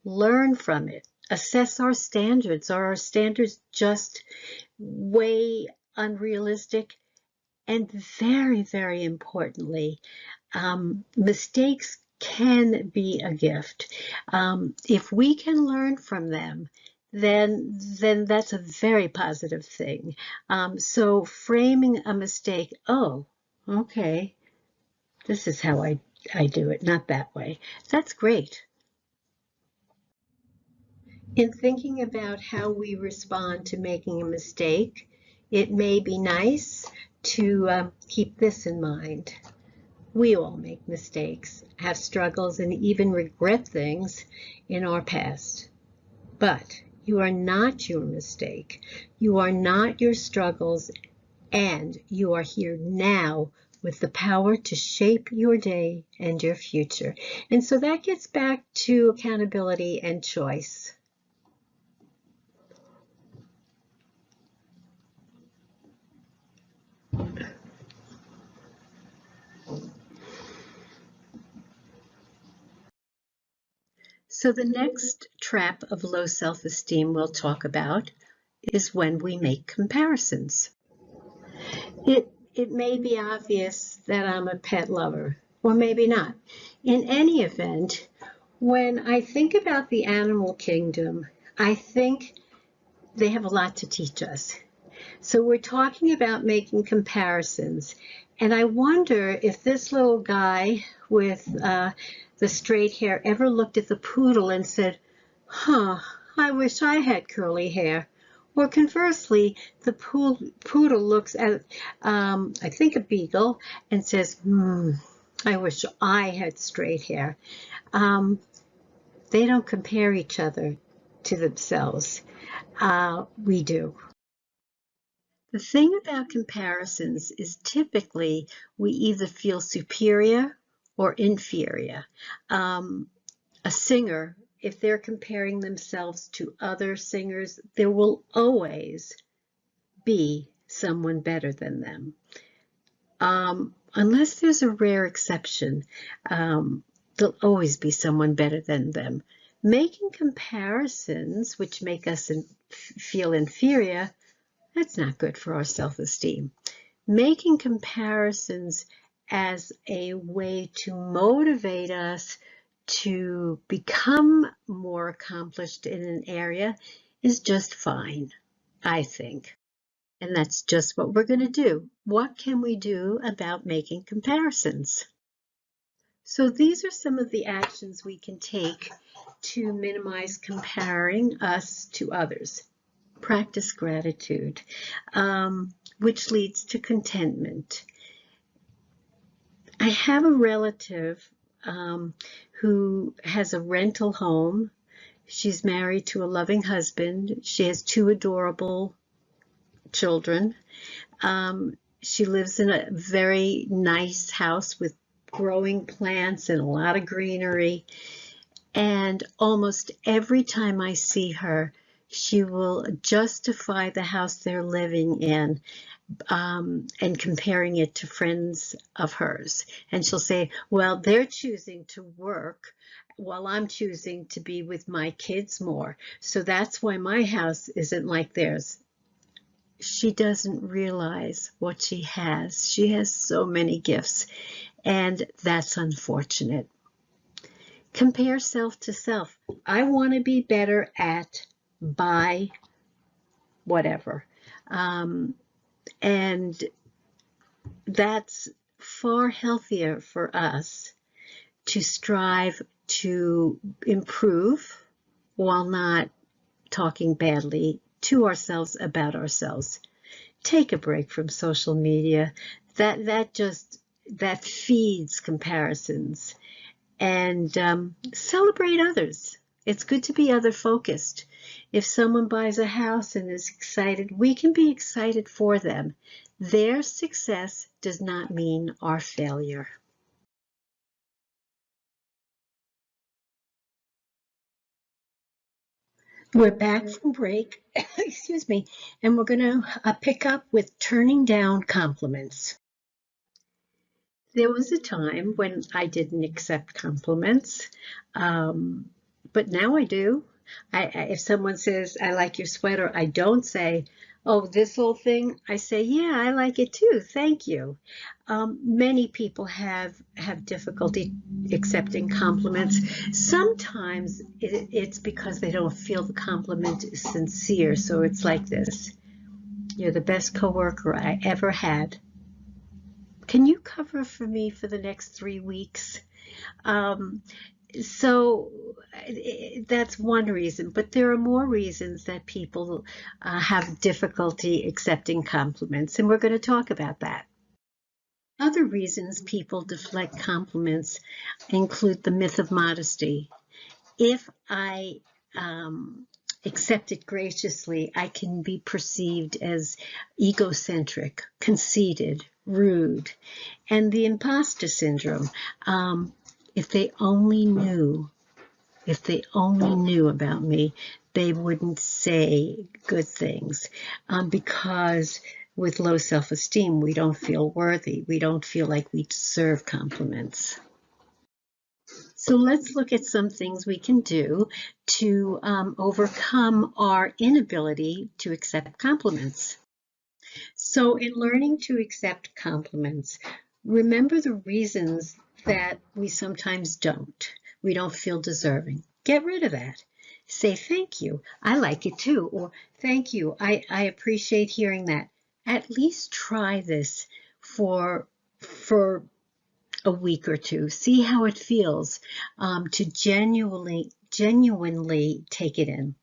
learn from it, assess our standards. Are our standards just way unrealistic? And very, very importantly, mistakes can be a gift. If we can learn from them, then that's a very positive thing. So framing a mistake, oh, okay, this is how I do it, not that way. That's great. In thinking about how we respond to making a mistake, it may be nice to keep this in mind. We all make mistakes, have struggles, and even regret things in our past. But you are not your mistake. You are not your struggles, and you are here now with the power to shape your day and your future. And so that gets back to accountability and choice. So the next trap of low self-esteem we'll talk about is when we make comparisons. It may be obvious that I'm a pet lover, or maybe not. In any event, when I think about the animal kingdom, I think they have a lot to teach us. So we're talking about making comparisons. And I wonder if this little guy with the straight hair ever looked at the poodle and said, huh, I wish I had curly hair. Or conversely, the poodle looks at, I think, a beagle and says, I wish I had straight hair. They don't compare each other to themselves. We do. The thing about comparisons is typically we either feel superior or inferior. A singer, if they're comparing themselves to other singers, there will always be someone better than them. Unless there's a rare exception, there'll always be someone better than them. Making comparisons, which make us feel inferior, that's not good for our self-esteem. Making comparisons as a way to motivate us to become more accomplished in an area is just fine, I think. And that's just what we're going to do. What can we do about making comparisons? So these are some of the actions we can take to minimize comparing us to others. Practice gratitude, which leads to contentment. I have a relative who has a rental home. She's married to a loving husband. She has 2 adorable children. She lives in a very nice house with growing plants and a lot of greenery. And almost every time I see her, she will justify the house they're living in and comparing it to friends of hers. And she'll say, well, they're choosing to work while I'm choosing to be with my kids more. So that's why my house isn't like theirs. She doesn't realize what she has. She has so many gifts, and that's unfortunate. Compare self to self. I want to be better at by whatever. And that's far healthier for us to strive to improve while not talking badly to ourselves about ourselves. Take a break from social media. That feeds comparisons. And celebrate others. It's good to be other focused. If someone buys a house and is excited, we can be excited for them. Their success does not mean our failure. We're back from break, excuse me, and we're going to pick up with turning down compliments. There was a time when I didn't accept compliments, but now I do. If someone says, I like your sweater, I don't say, oh, this little thing. I say, yeah, I like it too. Thank you. Many people have difficulty accepting compliments. Sometimes it's because they don't feel the compliment is sincere. So it's like this. You're the best coworker I ever had. Can you cover for me for the next 3 weeks? So that's one reason, but there are more reasons that people have difficulty accepting compliments, and we're going to talk about that. Other reasons people deflect compliments include the myth of modesty. If I accept it graciously, I can be perceived as egocentric, conceited, rude. And the imposter syndrome. If they only knew about me, they wouldn't say good things, because with low self-esteem, we don't feel worthy. We don't feel like we deserve compliments. So let's look at some things we can do to overcome our inability to accept compliments. So in learning to accept compliments, remember the reasons that we sometimes don't. We don't feel deserving. Get rid of that. Say thank you. I like it too. Or thank you. I appreciate hearing that. At least try this for a week or two. See how it feels, to genuinely take it in.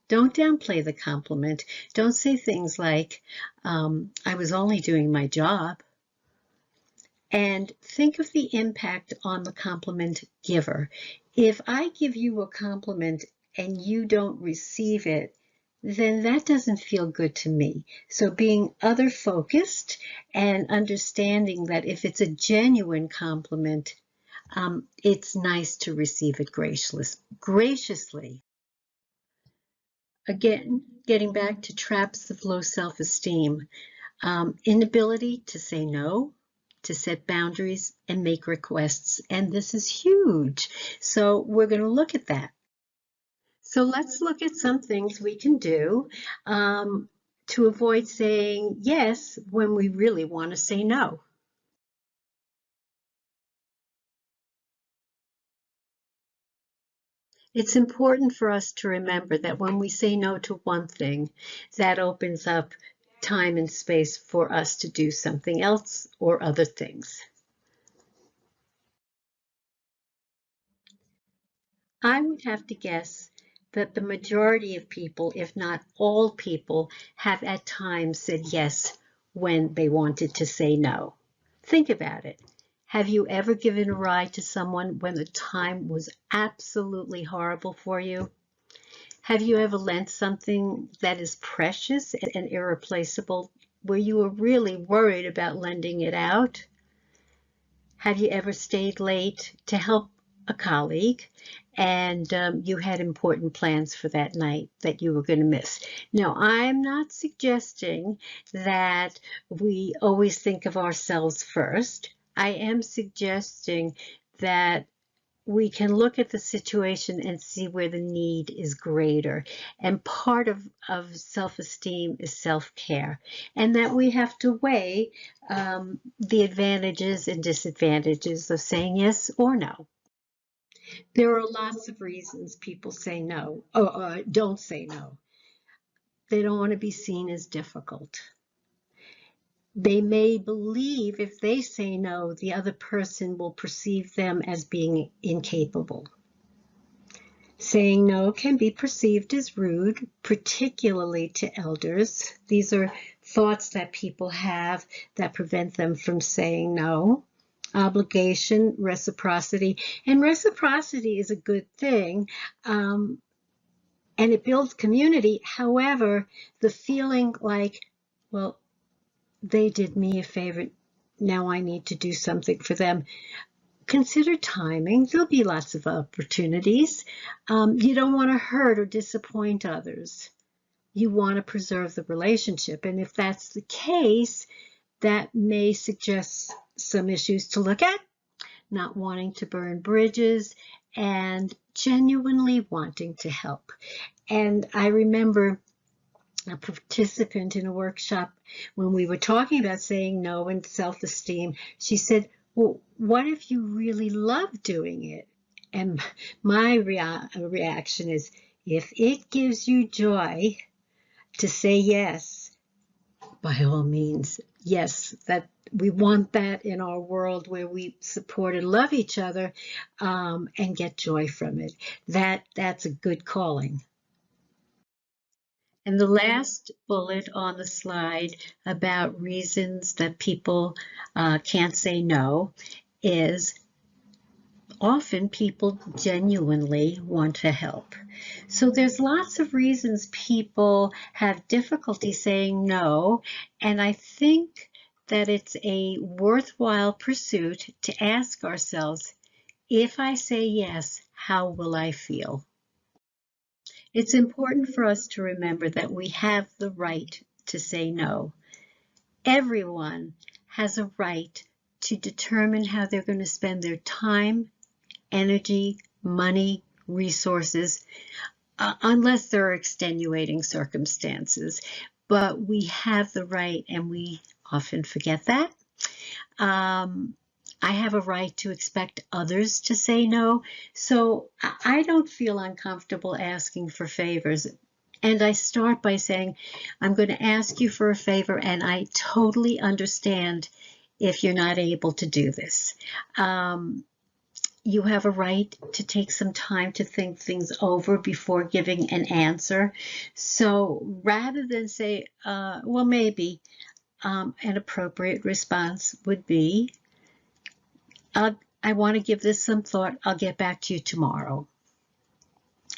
Don't downplay the compliment. Don't say things like, I was only doing my job. And think of the impact on the compliment giver. If I give you a compliment and you don't receive it, then that doesn't feel good to me. So being other focused and understanding that if it's a genuine compliment, it's nice to receive it graciously. Again, getting back to traps of low self-esteem, inability to say no, to set boundaries and make requests. And this is huge. So we're going to look at that. So let's look at some things we can do to avoid saying yes when we really want to say no. It's important for us to remember that when we say no to one thing, that opens up time and space for us to do something else or other things. I would have to guess that the majority of people, if not all people, have at times said yes when they wanted to say no. Think about it. Have you ever given a ride to someone when the time was absolutely horrible for you? Have you ever lent something that is precious and irreplaceable where you were really worried about lending it out? Have you ever stayed late to help a colleague and you had important plans for that night that you were going to miss? Now, I'm not suggesting that we always think of ourselves first. I am suggesting that we can look at the situation and see where the need is greater. And part of self-esteem is self-care, and that we have to weigh the advantages and disadvantages of saying yes or no. There are lots of reasons people say no or don't say no. They don't want to be seen as difficult. They may believe if they say no, the other person will perceive them as being incapable. Saying no can be perceived as rude, particularly to elders. These are thoughts that people have that prevent them from saying no. Obligation, reciprocity, and reciprocity is a good thing, and it builds community. However, the feeling like, well, they did me a favor, now I need to do something for them. Consider timing. There'll be lots of opportunities. You don't want to hurt or disappoint others. You want to preserve the relationship. And if that's the case, that may suggest some issues to look at, not wanting to burn bridges and genuinely wanting to help. And I remember a participant in a workshop when we were talking about saying no and self-esteem. She said, well, what if you really love doing it? And my reaction is, if it gives you joy to say yes, by all means, yes, that we want that in our world where we support and love each other, and get joy from it. That's a good calling. And the last bullet on the slide about reasons that people can't say no is often people genuinely want to help. So there's lots of reasons people have difficulty saying no, and I think that it's a worthwhile pursuit to ask ourselves, if I say yes, how will I feel? It's important for us to remember that we have the right to say no. Everyone has a right to determine how they're going to spend their time, energy, money, resources, unless there are extenuating circumstances. But we have the right, and we often forget that. I have a right to expect others to say no. So I don't feel uncomfortable asking for favors. And I start by saying, I'm going to ask you for a favor, and I totally understand if you're not able to do this. You have a right to take some time to think things over before giving an answer. So rather than say, well, maybe, an appropriate response would be, I want to give this some thought. I'll get back to you tomorrow.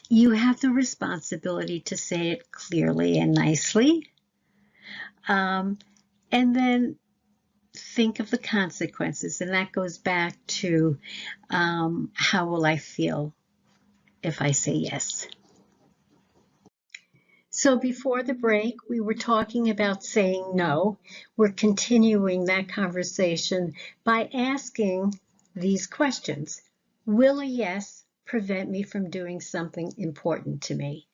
You have the responsibility to say it clearly and nicely. And then think of the consequences. And that goes back to how will I feel if I say yes? So before the break, we were talking about saying no. We're continuing that conversation by asking these questions. Will a yes prevent me from doing something important to me?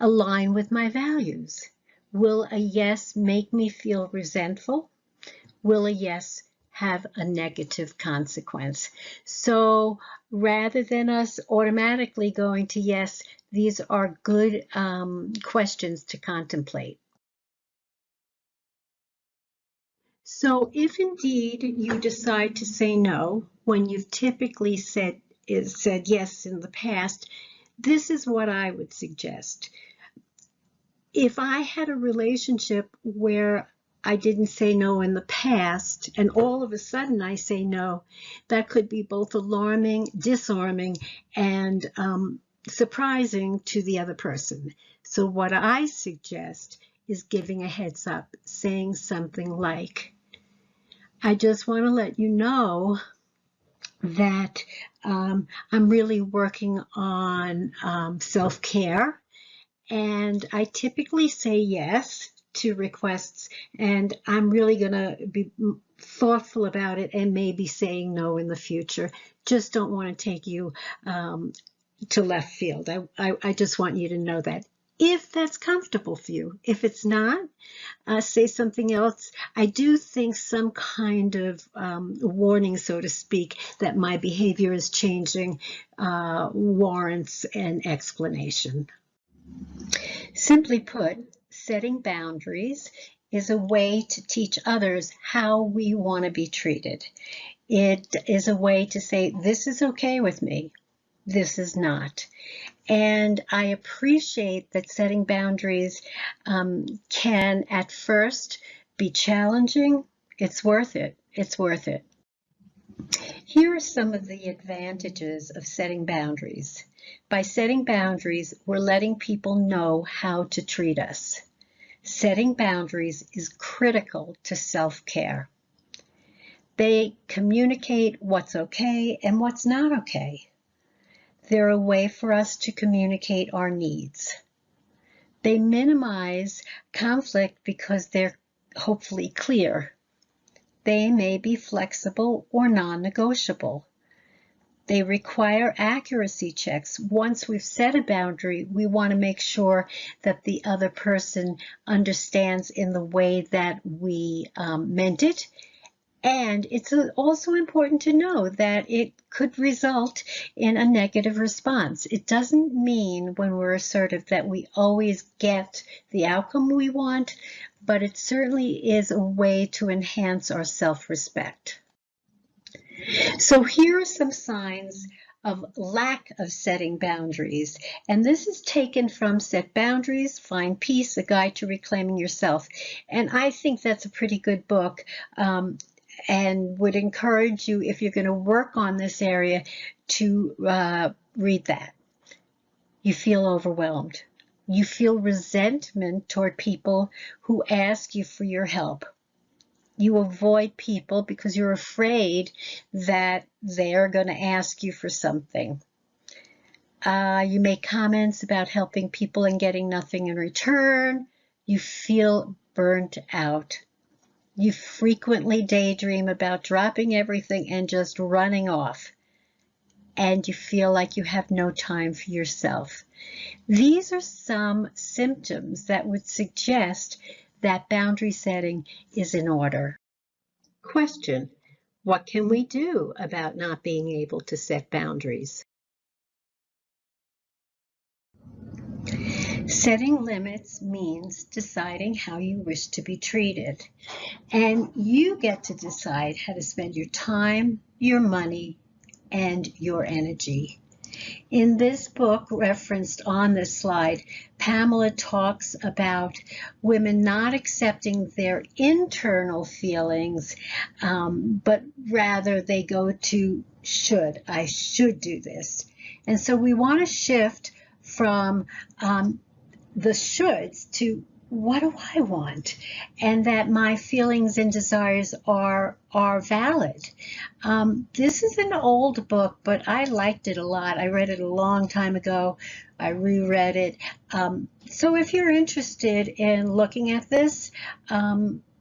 Align with my values? Will a yes make me feel resentful? Will a yes have a negative consequence? So rather than us automatically going to yes, these are good questions to contemplate. So if indeed you decide to say no when you've typically said yes in the past, this is what I would suggest. If I had a relationship where I didn't say no in the past, and all of a sudden I say no, that could be both alarming, disarming, and surprising to the other person. So what I suggest is giving a heads up, saying something like, I just want to let you know that I'm really working on self-care. And I typically say yes to requests, and I'm really going to be thoughtful about it and maybe saying no in the future. Just don't want to take you to left field. I just want you to know that. If that's comfortable for you. If it's not, say something else. I do think some kind of warning, so to speak, that my behavior is changing warrants an explanation. Simply put, setting boundaries is a way to teach others how we want to be treated. It is a way to say, this is okay with me, this is not. And I appreciate that setting boundaries can at first be challenging. It's worth it. It's worth it. Here are some of the advantages of setting boundaries. By setting boundaries, we're letting people know how to treat us. Setting boundaries is critical to self-care. They communicate what's okay and what's not okay. They're a way for us to communicate our needs. They minimize conflict because they're hopefully clear. They may be flexible or non-negotiable. They require accuracy checks. Once we've set a boundary, we want to make sure that the other person understands in the way that we meant it. And it's also important to know that it could result in a negative response. It doesn't mean when we're assertive that we always get the outcome we want, but it certainly is a way to enhance our self-respect. So here are some signs of lack of setting boundaries. And this is taken from Set Boundaries, Find Peace, A Guide to Reclaiming Yourself. And I think that's a pretty good book. And would encourage you, if you're going to work on this area, to read that. You feel overwhelmed. You feel resentment toward people who ask you for your help. You avoid people because you're afraid that they're going to ask you for something. You make comments about helping people and getting nothing in return. You feel burnt out. You frequently daydream about dropping everything and just running off. And you feel like you have no time for yourself. These are some symptoms that would suggest that boundary setting is in order. Question: what can we do about not being able to set boundaries? Setting limits means deciding how you wish to be treated. And you get to decide how to spend your time, your money, and your energy. In this book referenced on this slide, Pamela talks about women not accepting their internal feelings, but rather they go to should. I should do this. And so we want to shift from the shoulds to what do I want, and that my feelings and desires are valid. This is an old book, but I liked it a lot. I read it a long time ago. I reread it. So if you're interested in looking at this,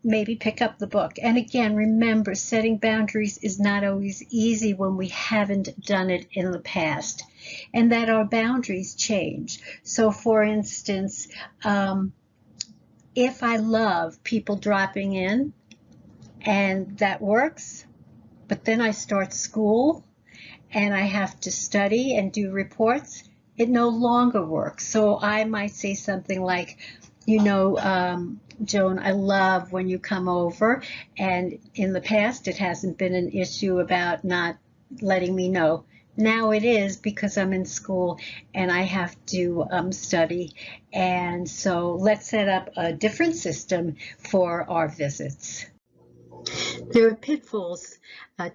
maybe pick up the book. And again, remember, setting boundaries is not always easy when we haven't done it in the past, and that our boundaries change. So for instance, if I love people dropping in and that works, but then I start school and I have to study and do reports, it no longer works. So I might say something like, Joan, I love when you come over, and in the past it hasn't been an issue about not letting me know. Now it is, because I'm in school and I have to study. And so let's set up a different system for our visits. There are pitfalls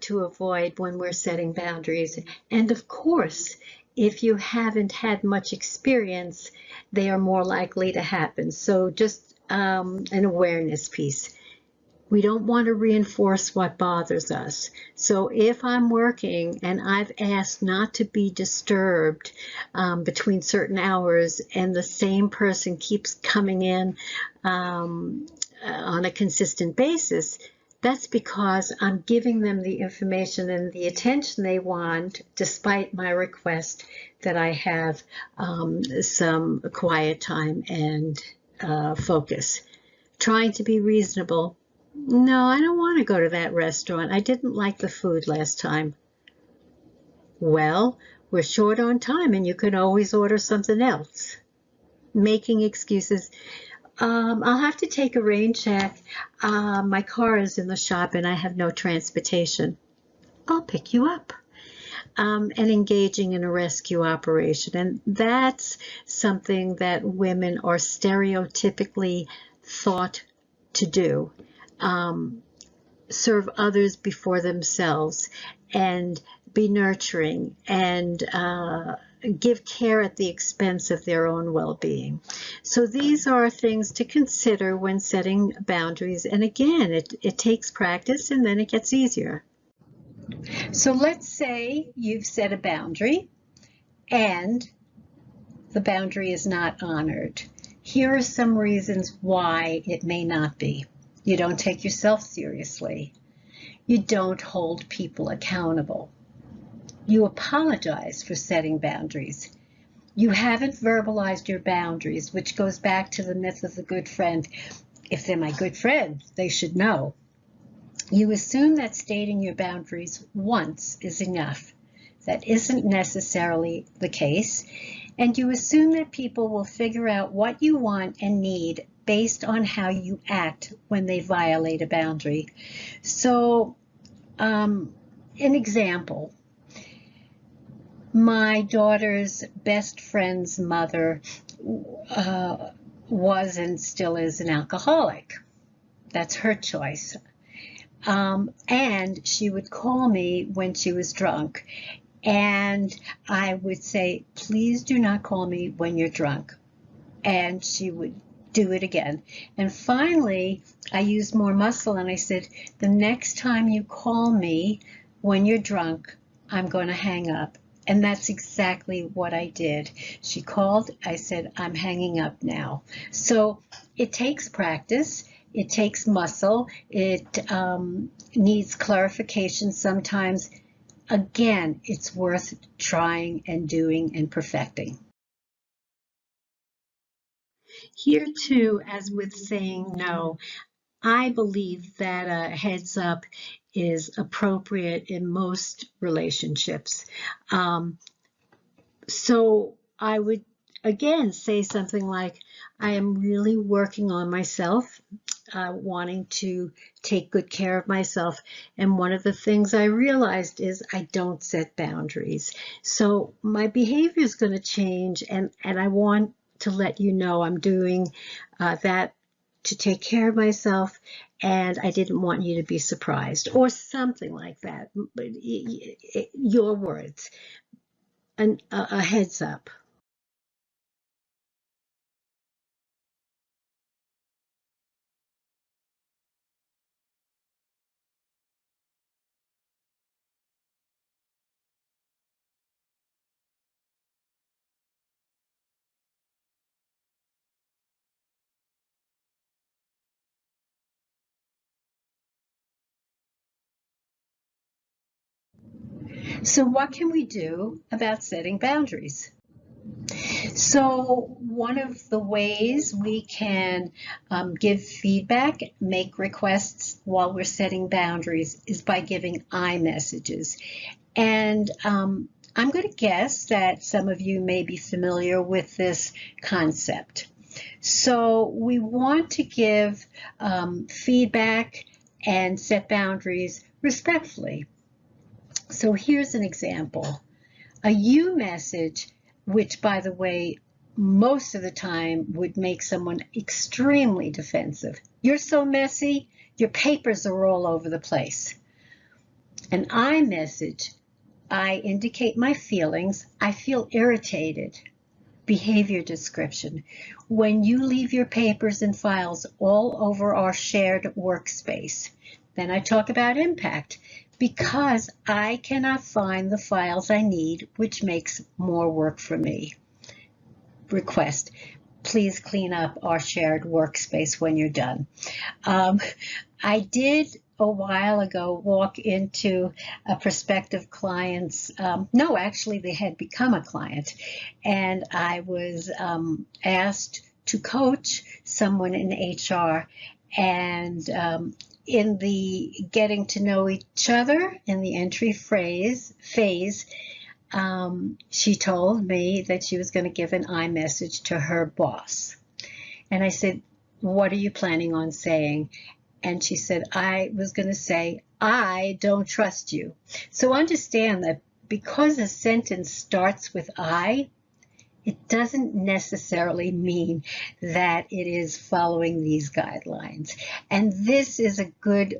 to avoid when we're setting boundaries. And of course, if you haven't had much experience, they are more likely to happen. So just an awareness piece. We don't want to reinforce what bothers us. So if I'm working and I've asked not to be disturbed between certain hours, and the same person keeps coming in on a consistent basis, that's because I'm giving them the information and the attention they want, despite my request that I have some quiet time and focus. Trying to be reasonable. No, I don't want to go to that restaurant. I didn't like the food last time. Well, we're short on time and you can always order something else. Making excuses. I'll have to take a rain check. My car is in the shop and I have no transportation. I'll pick you up. And engaging in a rescue operation. And that's something that women are stereotypically thought to do. Serve others before themselves, and be nurturing, and give care at the expense of their own well-being. So these are things to consider when setting boundaries. And again, it takes practice and then it gets easier. So let's say you've set a boundary and the boundary is not honored. Here are some reasons why it may not be. You don't take yourself seriously. You don't hold people accountable. You apologize for setting boundaries. You haven't verbalized your boundaries, which goes back to the myth of the good friend. If they're my good friend, they should know. You assume that stating your boundaries once is enough. That isn't necessarily the case. And you assume that people will figure out what you want and need based on how you act when they violate a boundary. So, an example, my daughter's best friend's mother was and still is an alcoholic. That's her choice. And she would call me when she was drunk. And I would say, please do not call me when you're drunk. And she would do it again. And finally, I used more muscle, and I said, the next time you call me when you're drunk, I'm going to hang up. And that's exactly what I did. She called, I said, I'm hanging up now. So it takes practice. It takes muscle. It needs clarification sometimes. Again, it's worth trying and doing and perfecting. Here too, as with saying no, I believe that a heads up is appropriate in most relationships. So I would again say something like, I am really working on myself, wanting to take good care of myself. And one of the things I realized is I don't set boundaries. So my behavior is going to change, and I want to let you know I'm doing that to take care of myself, and I didn't want you to be surprised, or something like that. Your words, a heads up. So what can we do about setting boundaries? So one of the ways we can give feedback, make requests while we're setting boundaries is by giving I messages. And I'm going to guess that some of you may be familiar with this concept. So we want to give feedback and set boundaries respectfully. So here's an example. A you message, which by the way, most of the time would make someone extremely defensive. You're so messy, your papers are all over the place. An I message, I indicate my feelings. I feel irritated. Behavior description. When you leave your papers and files all over our shared workspace. Then I talk about impact. Because I cannot find the files I need, which makes more work for me. Request, please clean up our shared workspace when you're done. I did a while ago walk into a prospective client's, no, actually they had become a client, and I was asked to coach someone in HR, and in the getting to know each other in the entry phase, she told me that she was going to give an I message to her boss. And I said, what are you planning on saying? And she said, I was going to say, I don't trust you. So understand that because a sentence starts with I, it doesn't necessarily mean that it is following these guidelines. And this is a good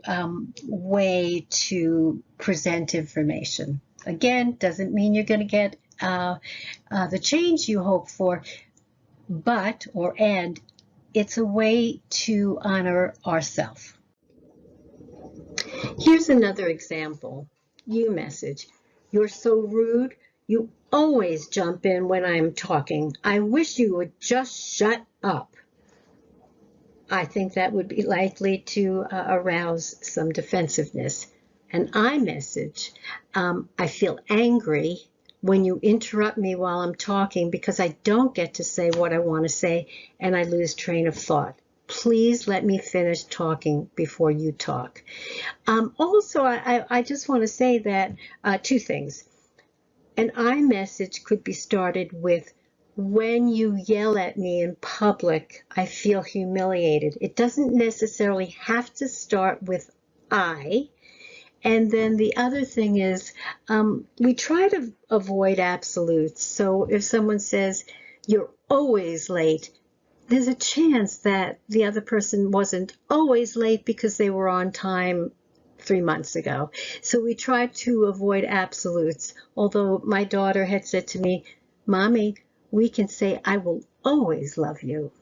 way to present information. Again, doesn't mean you're going to get the change you hope for, and it's a way to honor ourselves. Here's another example. You message. You're so rude. You always jump in when I'm talking. I wish you would just shut up. I think that would be likely to arouse some defensiveness. An I message. I feel angry when you interrupt me while I'm talking because I don't get to say what I want to say and I lose train of thought. Please let me finish talking before you talk. Also, I just want to say that two things. An I message could be started with, when you yell at me in public, I feel humiliated. It doesn't necessarily have to start with I. And then the other thing is, we try to avoid absolutes. So if someone says, you're always late, there's a chance that the other person wasn't always late because they were on time 3 months ago. So we try to avoid absolutes. Although my daughter had said to me, Mommy, we can say, I will always love you.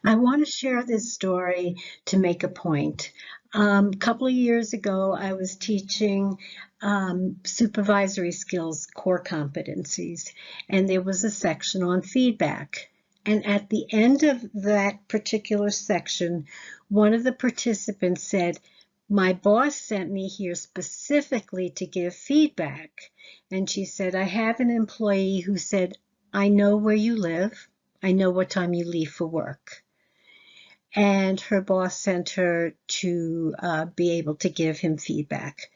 I want to share this story to make a point. A couple of years ago, I was teaching supervisory skills, core competencies, and there was a section on feedback. And at the end of that particular section, one of the participants said, "My boss sent me here specifically to give feedback." And she said, "I have an employee who said, I know where you live. I know what time you leave for work." And her boss sent her to be able to give him feedback.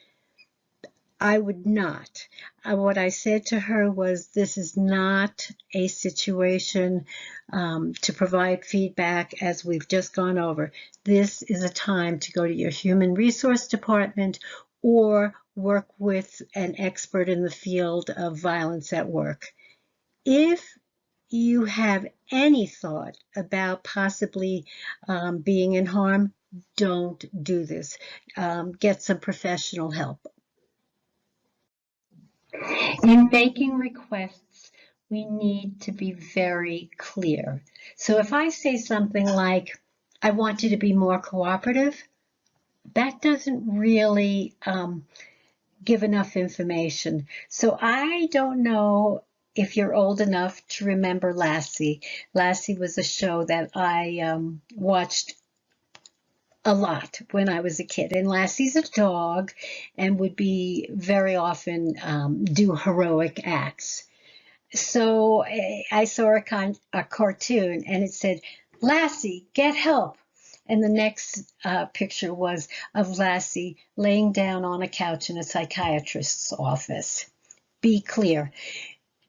I would not. What I said to her was, this is not a situation to provide feedback as we've just gone over. This is a time to go to your human resource department or work with an expert in the field of violence at work. If you have any thought about possibly being in harm, don't do this. Get some professional help. In making requests, we need to be very clear. So if I say something like, "I want you to be more cooperative," that doesn't really give enough information. So I don't know if you're old enough to remember Lassie. Lassie was a show that I watched a lot when I was a kid. And Lassie's a dog and would be very often do heroic acts. So I saw a cartoon and it said, "Lassie, get help." And the next picture was of Lassie laying down on a couch in a psychiatrist's office. Be clear.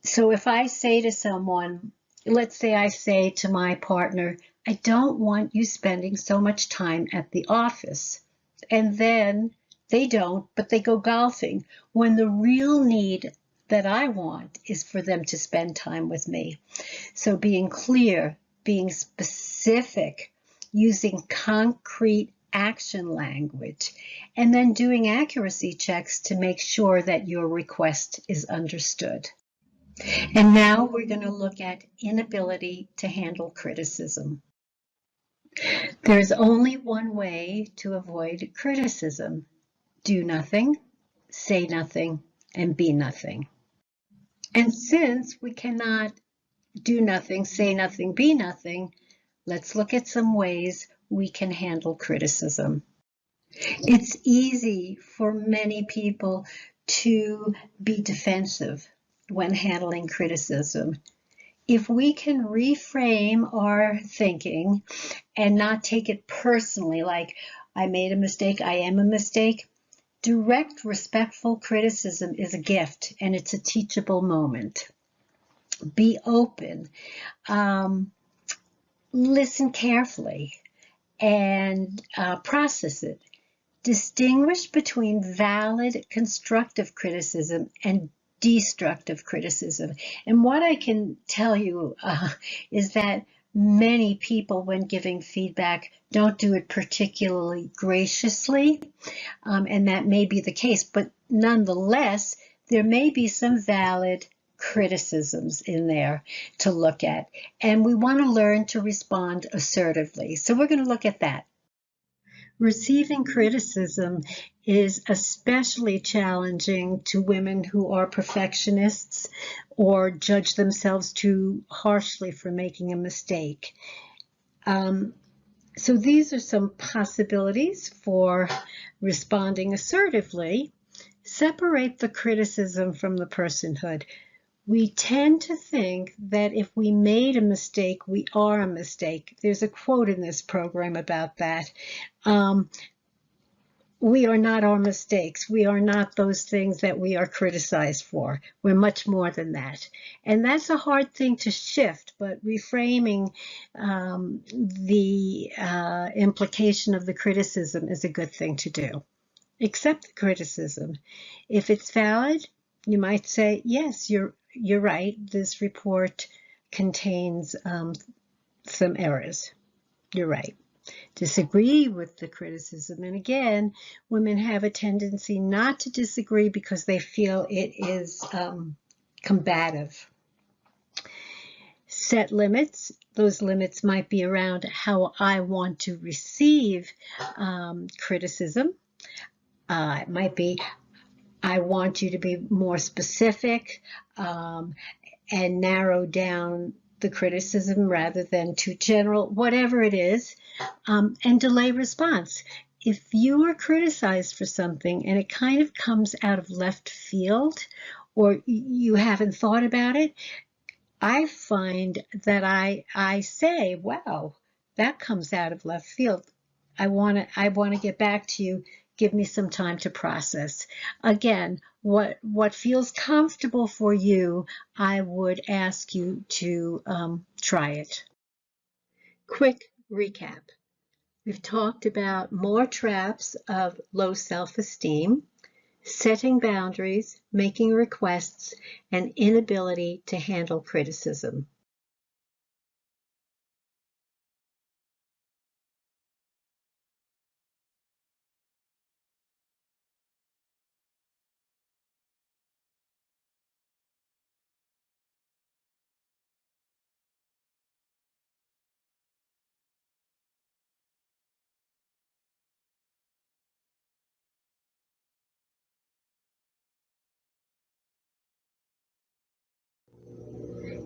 So if I say to someone, let's say I say to my partner, "I don't want you spending so much time at the office." And then they don't, but they go golfing when the real need that I want is for them to spend time with me. So being clear, being specific, using concrete action language, and then doing accuracy checks to make sure that your request is understood. And now we're going to look at inability to handle criticism. There's only one way to avoid criticism. Do nothing, say nothing, and be nothing. And since we cannot do nothing, say nothing, be nothing, let's look at some ways we can handle criticism. It's easy for many people to be defensive when handling criticism. If we can reframe our thinking and not take it personally, like, "I made a mistake, I am a mistake," direct, respectful criticism is a gift and it's a teachable moment. Be open, listen carefully, and process it. Distinguish between valid, constructive criticism and destructive criticism. And what I can tell you is that many people, when giving feedback, don't do it particularly graciously, and that may be the case, but nonetheless, there may be some valid criticisms in there to look at, and we want to learn to respond assertively. So we're going to look at that. Receiving criticism is especially challenging to women who are perfectionists or judge themselves too harshly for making a mistake. So these are some possibilities for responding assertively. Separate the criticism from the personhood. We tend to think that if we made a mistake, we are a mistake. There's a quote in this program about that. We are not our mistakes. We are not those things that we are criticized for. We're much more than that. And that's a hard thing to shift, but reframing the implication of the criticism is a good thing to do. Accept the criticism. If it's valid, you might say, "Yes, you're right. This report contains some errors. You're right." Disagree with the criticism. And again, women have a tendency not to disagree because they feel it is combative. Set limits. Those limits might be around how I want to receive criticism. It might be, I want you to be more specific and narrow down the criticism rather than too general, whatever it is, and delay response. If you are criticized for something and it kind of comes out of left field or you haven't thought about it, I find that I say, wow, that comes out of left field. I want to get back to you. Give me some time to process. Again, what feels comfortable for you, I would ask you to try it. Quick recap. We've talked about more traps of low self-esteem, setting boundaries, making requests, and inability to handle criticism.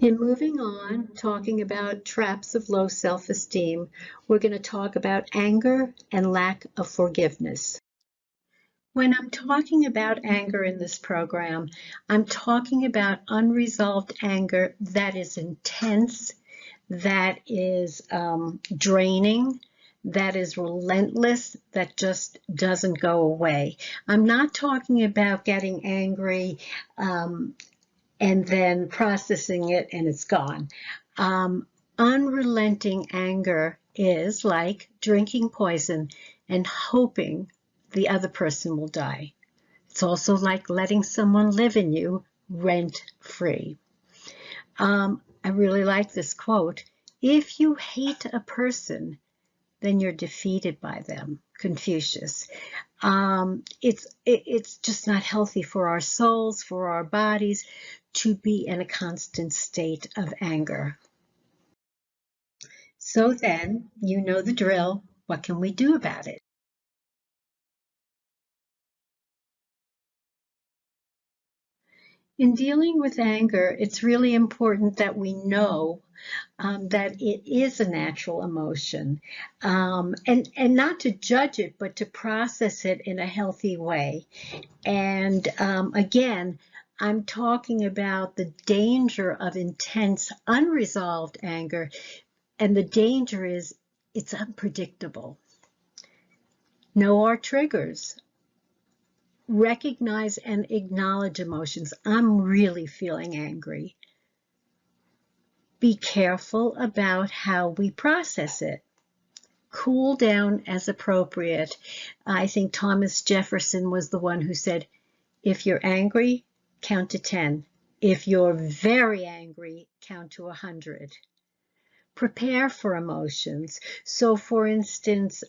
In moving on, talking about traps of low self-esteem, we're going to talk about anger and lack of forgiveness. When I'm talking about anger in this program, I'm talking about unresolved anger that is intense, that is draining, that is relentless, that just doesn't go away. I'm not talking about getting angry and then processing it and it's gone. Unrelenting anger is like drinking poison and hoping the other person will die. It's also like letting someone live in you rent-free. I really like this quote. If you hate a person, then you're defeated by them. Confucius. It's just not healthy for our souls, for our bodies, to be in a constant state of anger. So then, you know the drill. What can we do about it? In dealing with anger, it's really important that we know that it is a natural emotion, and not to judge it, but to process it in a healthy way. And again, I'm talking about the danger of intense, unresolved anger, and the danger is it's unpredictable. Know our triggers. Recognize and acknowledge emotions. I'm really feeling angry. Be careful about how we process it. Cool down as appropriate. I think Thomas Jefferson was the one who said, if you're angry, count to 10. If you're very angry, count to 100. Prepare for emotions. So for instance,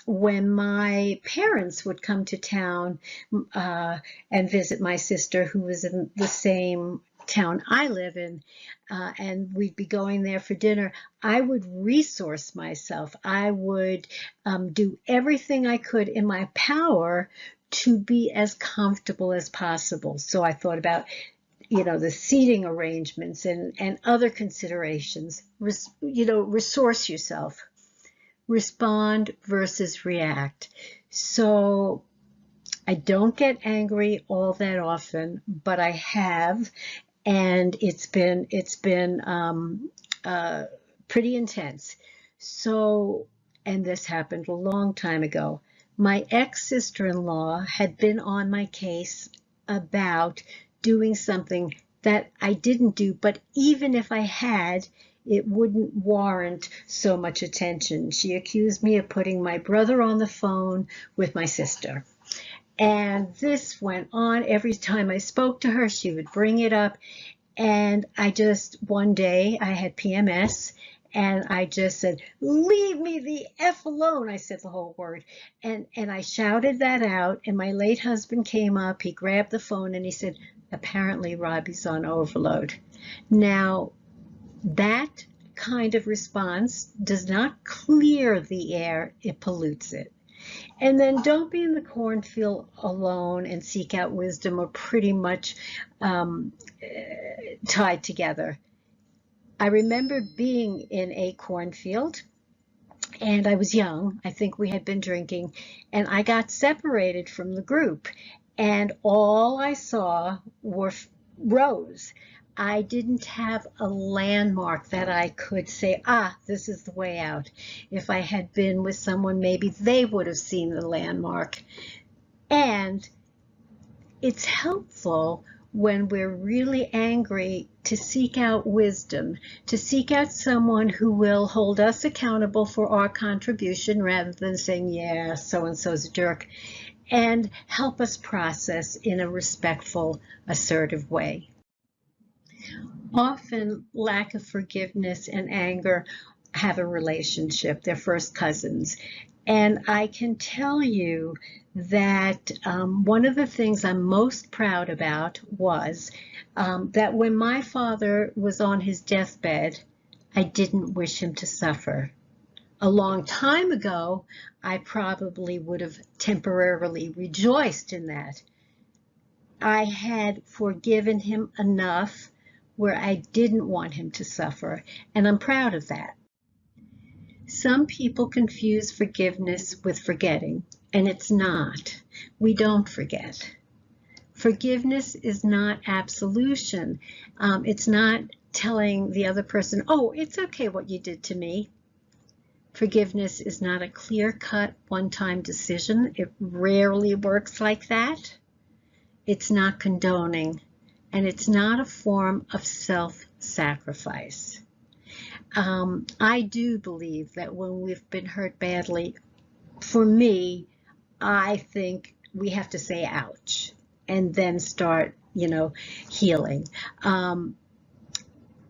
when my parents would come to town and visit my sister who was in the same town I live in, and we'd be going there for dinner, I would resource myself. I would do everything I could in my power to be as comfortable as possible. So I thought about, you know, the seating arrangements and other considerations. Resource yourself. Respond versus react. So I don't get angry all that often, but I have, and it's been pretty intense. So, and this happened a long time ago. My ex-sister-in-law had been on my case about doing something that I didn't do, but even if I had, it wouldn't warrant so much attention. She accused me of putting my brother on the phone with my sister. And this went on. Every time I spoke to her, she would bring it up. And one day I had PMS, and I just said, leave me the F alone. I said the whole word. And I shouted that out, and my late husband came up. He grabbed the phone, and he said, apparently Robbie's on overload. Now, that kind of response does not clear the air, it pollutes it. And then don't be in the cornfield alone and seek out wisdom, or pretty much tied together. I remember being in a cornfield, and I was young. I think we had been drinking, and I got separated from the group, and all I saw were rows. I didn't have a landmark that I could say, this is the way out. If I had been with someone, maybe they would have seen the landmark. And it's helpful when we're really angry to seek out wisdom, to seek out someone who will hold us accountable for our contribution rather than saying, yeah, so-and-so's a jerk, and help us process in a respectful, assertive way. Often, lack of forgiveness and anger have a relationship. They're first cousins. And I can tell you that one of the things I'm most proud about was that when my father was on his deathbed, I didn't wish him to suffer. A long time ago, I probably would have temporarily rejoiced in that. I had forgiven him enough where I didn't want him to suffer, and I'm proud of that. Some people confuse forgiveness with forgetting, and it's not. We don't forget. Forgiveness is not absolution. It's not telling the other person, oh, it's okay what you did to me. Forgiveness is not a clear-cut, one-time decision. It rarely works like that. It's not condoning, and it's not a form of self-sacrifice. I do believe that when we've been hurt badly, for me, I think we have to say ouch and then start, healing.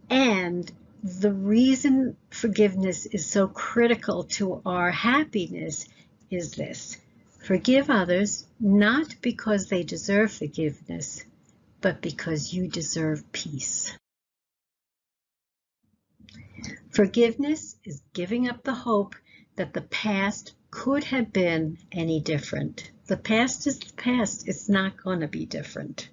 And the reason forgiveness is so critical to our happiness is this: forgive others, not because they deserve forgiveness, but because you deserve peace. Forgiveness is giving up the hope that the past could have been any different. The past is the past. It's not going to be different.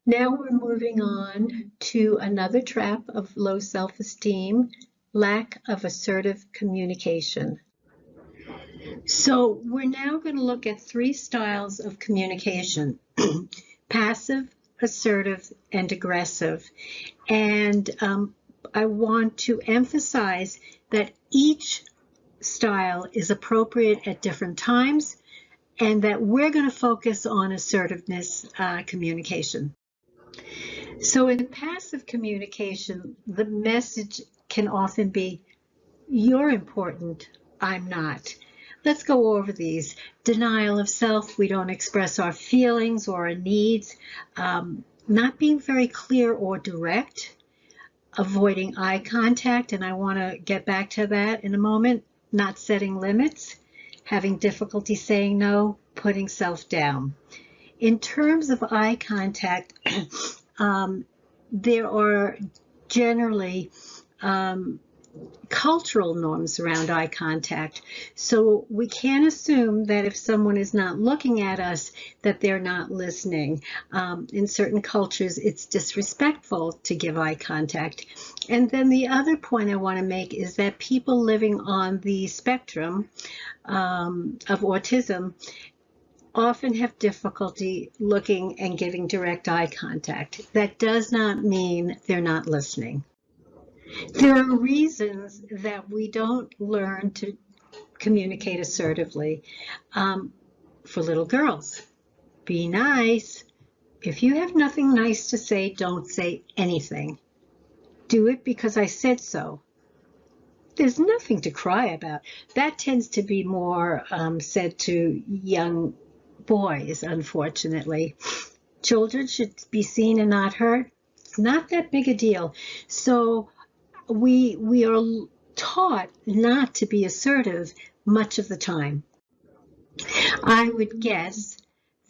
Now we're moving on to another trap of low self-esteem: lack of assertive communication. So we're now going to look at 3 styles of communication: passive, assertive, and aggressive. And I want to emphasize that each style is appropriate at different times, and that we're going to focus on assertiveness communication. So in passive communication, the message can often be, you're important, I'm not. Let's go over these. Denial of self: we don't express our feelings or our needs. Not being very clear or direct. Avoiding eye contact, and I want to get back to that in a moment. Not setting limits. having difficulty saying no, putting self down. In terms of eye contact, there are generally cultural norms around eye contact. So we can't assume that if someone is not looking at us, that they're not listening. In certain cultures, it's disrespectful to give eye contact. And then the other point I want to make is that people living on the spectrum of autism often have difficulty looking and giving direct eye contact. That does not mean they're not listening. There are reasons that we don't learn to communicate assertively. For little girls, be nice. If you have nothing nice to say, don't say anything. Do it because I said so. There's nothing to cry about. That tends to be more said to young boys, unfortunately. Children should be seen and not heard. It's not that big a deal. So we are taught not to be assertive much of the time. I would guess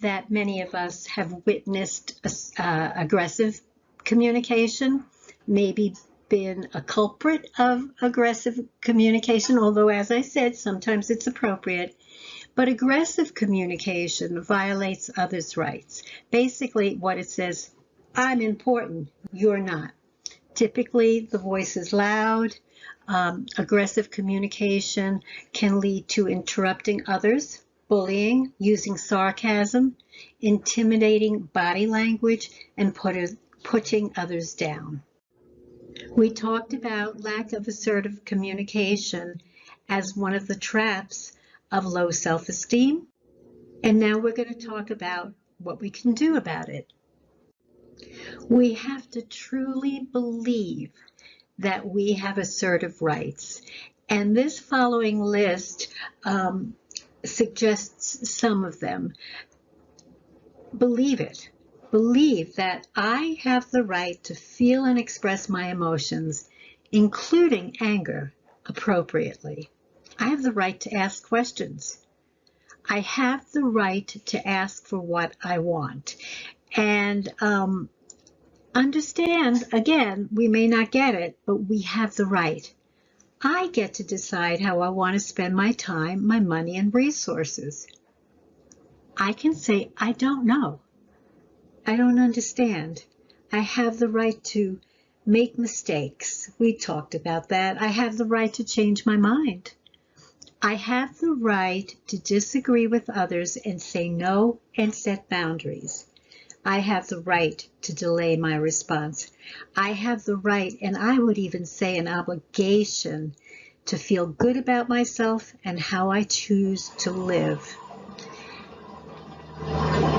that many of us have witnessed aggressive communication, maybe been a culprit of aggressive communication, although, as I said, sometimes it's appropriate. But aggressive communication violates others' rights. Basically, what it says, I'm important, you're not. Typically, the voice is loud. Aggressive communication can lead to interrupting others, bullying, using sarcasm, intimidating body language, and putting others down. We talked about lack of assertive communication as one of the traps of low self-esteem, and now we're going to talk about what we can do about it. We have to truly believe that we have assertive rights. And this following list suggests some of them. Believe it. Believe that I have the right to feel and express my emotions, including anger, appropriately. I have the right to ask questions. I have the right to ask for what I want. And understand, again, we may not get it, but we have the right. I get to decide how I want to spend my time, my money, and resources. I can say, I don't know. I don't understand. I have the right to make mistakes. We talked about that. I have the right to change my mind. I have the right to disagree with others and say no and set boundaries. I have the right to delay my response. I have the right, and I would even say an obligation, to feel good about myself and how I choose to live.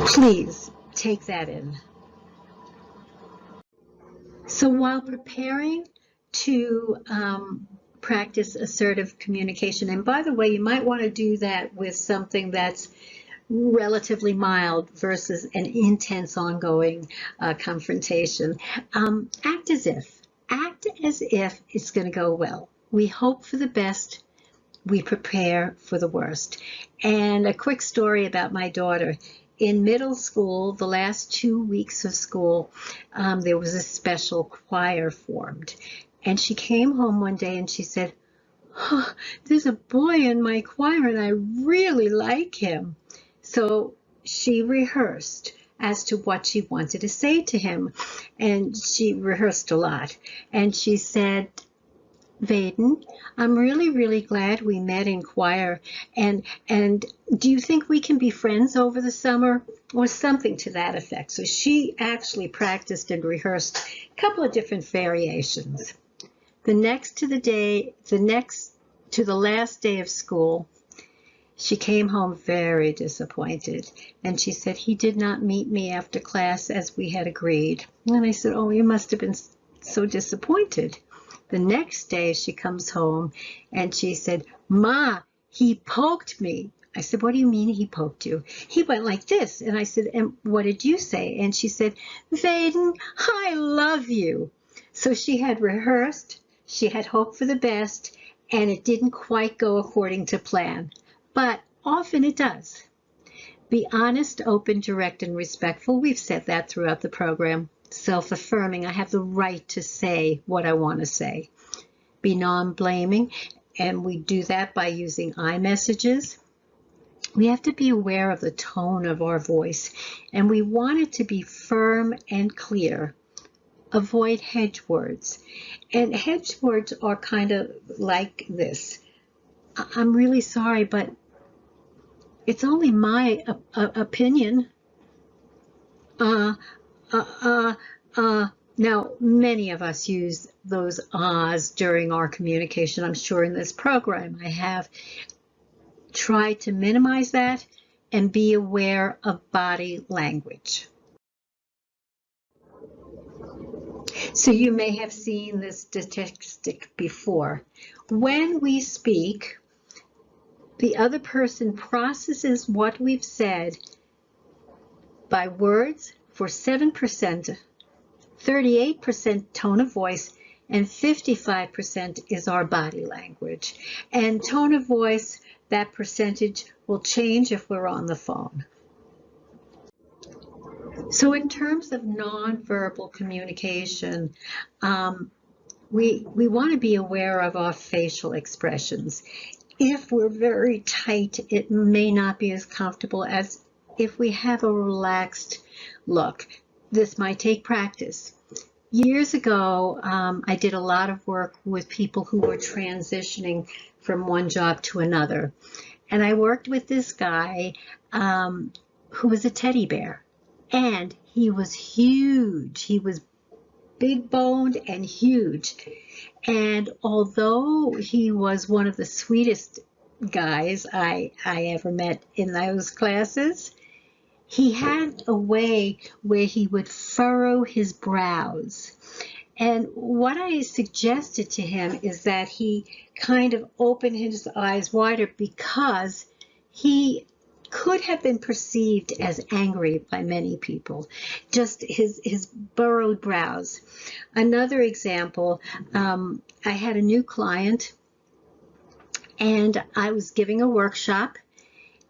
Please take that in. So while preparing to practice assertive communication, and by the way, you might want to do that with something that's relatively mild versus an intense ongoing confrontation. Act as if it's going to go well. We hope for the best. We prepare for the worst. And a quick story about my daughter. In middle school, the last 2 weeks of school, there was a special choir formed. And she came home one day and she said, oh, there's a boy in my choir and I really like him. So she rehearsed as to what she wanted to say to him. And she rehearsed a lot. And she said, Vaden, I'm really, really glad we met in choir. And do you think we can be friends over the summer? Or something to that effect. So she actually practiced and rehearsed a couple of different variations. The next to the last day of school, she came home very disappointed. And she said, he did not meet me after class as we had agreed. And I said, oh, you must have been so disappointed. The next day she comes home and she said, Ma, he poked me. I said, what do you mean he poked you? He went like this. And I said, and what did you say? And she said, Vaden, I love you. So she had rehearsed, she had hoped for the best, and it didn't quite go according to plan. but often it does. Be honest, open, direct, and respectful. We've said that throughout the program. Self-affirming, I have the right to say what I want to say. Be non-blaming, and we do that by using I messages. We have to be aware of the tone of our voice, and we want it to be firm and clear. Avoid hedge words. And hedge words are kind of like this. I'm really sorry, but it's only my opinion. Now, many of us use those ahs during our communication. I'm sure in this program I have tried to minimize that and be aware of body language. So you may have seen this statistic before. When we speak, the other person processes what we've said by words for 7%, 38% tone of voice, and 55% is our body language. And tone of voice, that percentage will change if we're on the phone. So in terms of nonverbal communication, we want to be aware of our facial expressions. If we're very tight, it may not be as comfortable as if we have a relaxed look. This might take practice. Years ago, I did a lot of work with people who were transitioning from one job to another. And I worked with this guy who was a teddy bear. And he was huge. He was big boned and huge. And although he was one of the sweetest guys I ever met in those classes, he had a way where he would furrow his brows. And what I suggested to him is that he kind of open his eyes wider because he could have been perceived as angry by many people, just his burrowed brows. Another example, I had a new client and I was giving a workshop,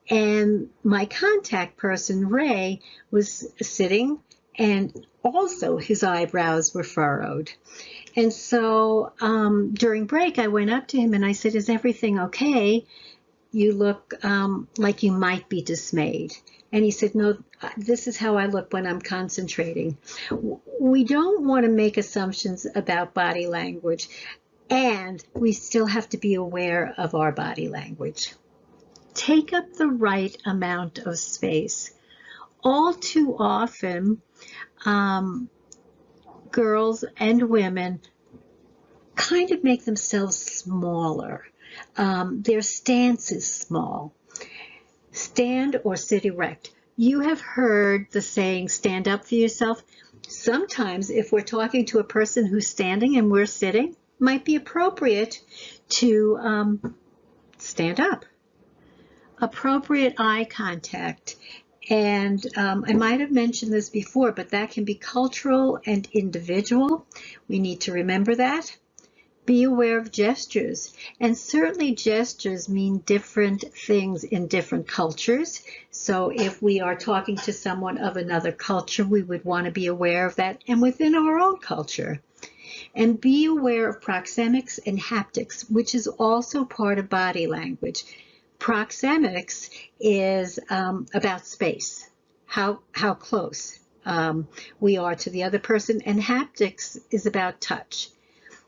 and my contact person, Ray, was sitting, and also his eyebrows were furrowed. And so during break, I went up to him and I said, "Is everything okay? You look like you might be dismayed." And he said, "No, this is how I look when I'm concentrating." We don't want to make assumptions about body language, and we still have to be aware of our body language. Take up the right amount of space. All too often, girls and women kind of make themselves smaller. Their stance is small. Stand or sit erect. You have heard the saying, stand up for yourself. Sometimes if we're talking to a person who's standing and we're sitting, it might be appropriate to stand up. Appropriate eye contact. And I might have mentioned this before, but that can be cultural and individual. We need to remember that. Be aware of gestures, and certainly gestures mean different things in different cultures. So if we are talking to someone of another culture, we would want to be aware of that, and within our own culture. And be aware of proxemics and haptics, which is also part of body language. Proxemics is about space, how close we are to the other person, and haptics is about touch.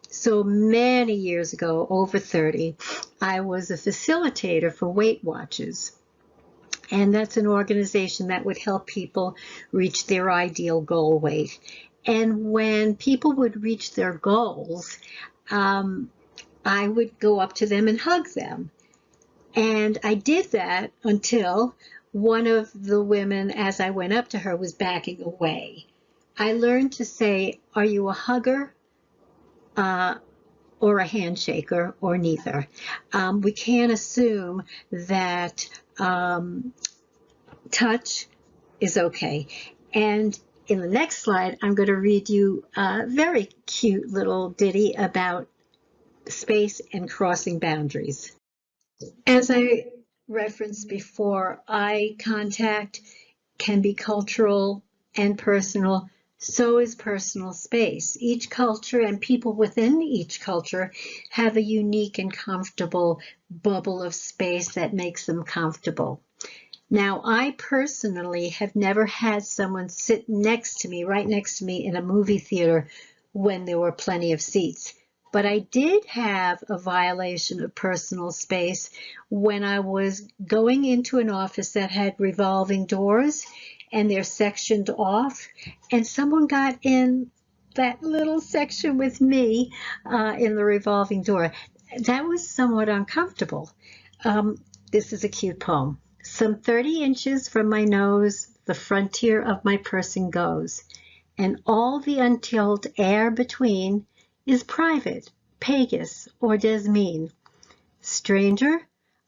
So many years ago, over 30, I was a facilitator for Weight Watchers. And that's an organization that would help people reach their ideal goal weight. And when people would reach their goals, I would go up to them and hug them. And I did that until one of the women, as I went up to her, was backing away. I learned to say, "Are you a hugger? Or a handshaker, or neither." We can't assume that touch is okay. And in the next slide, I'm going to read you a very cute little ditty about space and crossing boundaries. As I referenced before, eye contact can be cultural and personal. So is personal space. Each culture and people within each culture have a unique and comfortable bubble of space that makes them comfortable. Now, I personally have never had someone sit next to me, right next to me in a movie theater when there were plenty of seats. But I did have a violation of personal space when I was going into an office that had revolving doors and they're sectioned off, and someone got in that little section with me in the revolving door. That was somewhat uncomfortable. This is a cute poem. Some 30 inches from my nose, the frontier of my person goes, and all the untilled air between is private, pagus, or desmine. Stranger,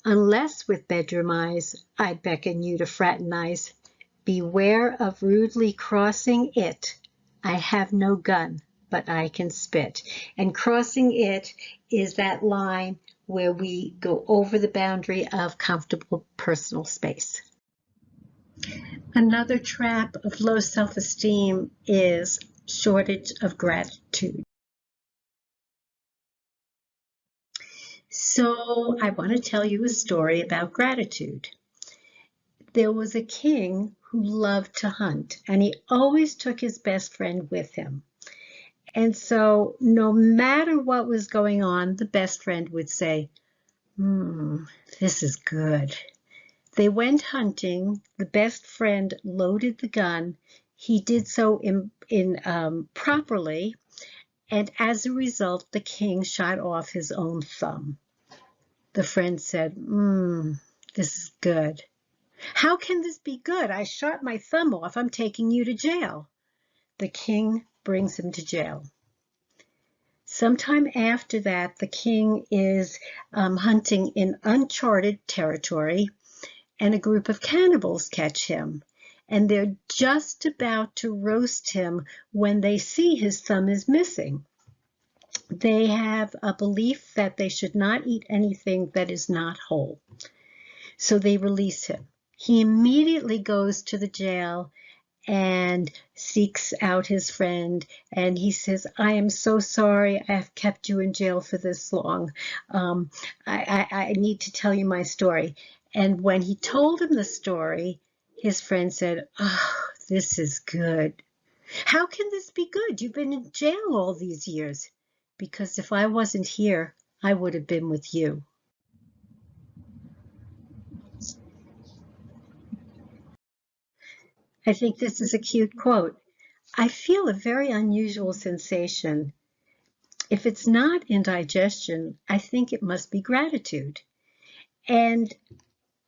unless with bedroom eyes I beckon you to fraternize, beware of rudely crossing it. I have no gun, but I can spit. And crossing it is that line where we go over the boundary of comfortable personal space. Another trap of low self-esteem is shortage of gratitude. So I want to tell you a story about gratitude. There was a king who loved to hunt, and he always took his best friend with him. And so no matter what was going on, the best friend would say, this is good. They went hunting. The best friend loaded the gun. He did so properly, and as a result, the king shot off his own thumb. The friend said, this is good. How can this be good? I shot my thumb off. I'm taking you to jail. The king brings him to jail. Sometime after that, the king is hunting in uncharted territory, and a group of cannibals catch him. And they're just about to roast him when they see his thumb is missing. They have a belief that they should not eat anything that is not whole. So they release him. He immediately goes to the jail and seeks out his friend, and he says, I am so sorry I have kept you in jail for this long. I need to tell you my story. And when he told him the story, his friend said, this is good. How can this be good? You've been in jail all these years. Because if I wasn't here, I would have been with you. I think this is a cute quote. I feel a very unusual sensation. If it's not indigestion, I think it must be gratitude. And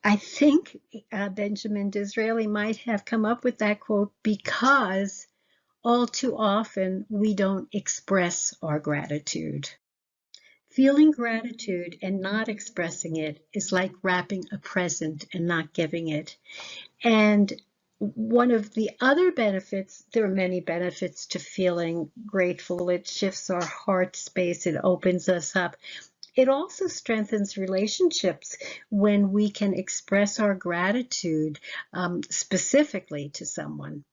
I think Benjamin Disraeli might have come up with that quote because all too often we don't express our gratitude. Feeling gratitude and not expressing it is like wrapping a present and not giving it. And one of the other benefits, there are many benefits to feeling grateful. It shifts our heart space. It opens us up. It also strengthens relationships when we can express our gratitude specifically to someone.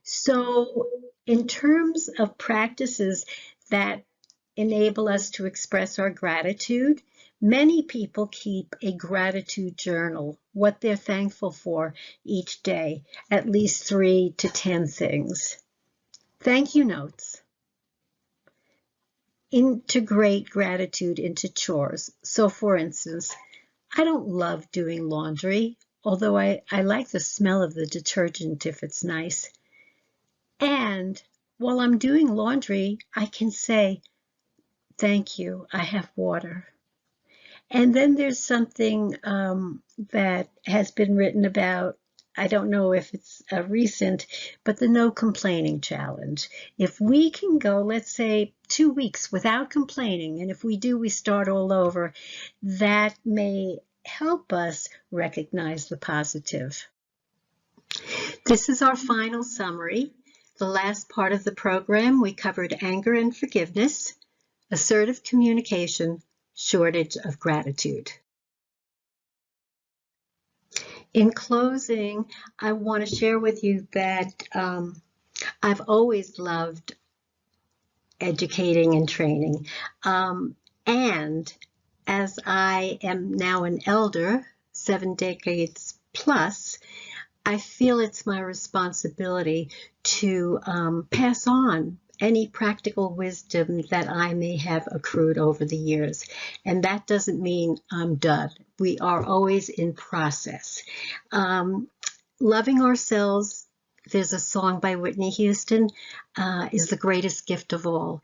So in terms of practices that enable us to express our gratitude, many people keep a gratitude journal, what they're thankful for each day, at least 3 to 10 things. Thank you notes. Integrate gratitude into chores. So for instance, I don't love doing laundry, although I like the smell of the detergent if it's nice. And while I'm doing laundry, I can say, thank you, I have water. And then there's something that has been written about, I don't know if it's recent, but the no complaining challenge. If we can go, let's say, 2 weeks without complaining, and if we do, we start all over, that may help us recognize the positive. This is our final summary. The last part of the program, we covered anger and forgiveness, assertive communication, shortage of gratitude. In closing, I want to share with you that I've always loved educating and training. And as I am now an elder, 7 decades plus, I feel it's my responsibility to pass on any practical wisdom that I may have accrued over the years. And that doesn't mean I'm done. We are always in process. Loving ourselves, there's a song by Whitney Houston, is the greatest gift of all.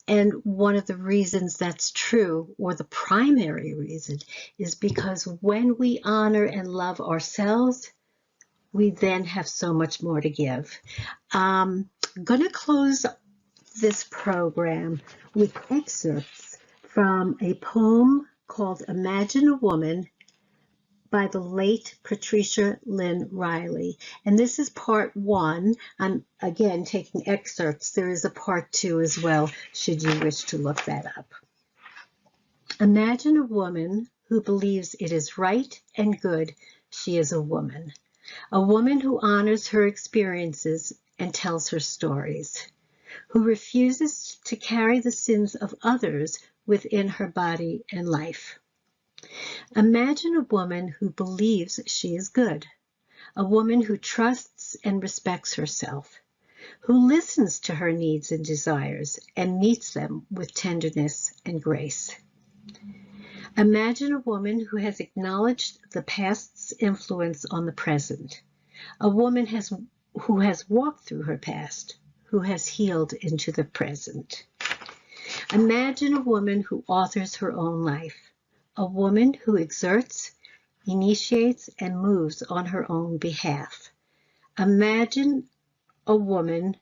And one of the reasons that's true, or the primary reason, is because when we honor and love ourselves, we then have so much more to give. I'm going to close this program with excerpts from a poem called Imagine a Woman by the late Patricia Lynn Riley. And this is part 1. I'm again taking excerpts. There is a part 2 as well, should you wish to look that up. Imagine a woman who believes it is right and good she is a woman who honors her experiences and tells her stories, who refuses to carry the sins of others within her body and life. Imagine a woman who believes she is good, a woman who trusts and respects herself, who listens to her needs and desires and meets them with tenderness and grace. Imagine a woman who has acknowledged the past's influence on the present, a woman who has walked through her past, who has healed into the present. Imagine a woman who authors her own life, a woman who exerts, initiates, and moves on her own behalf. Imagine a woman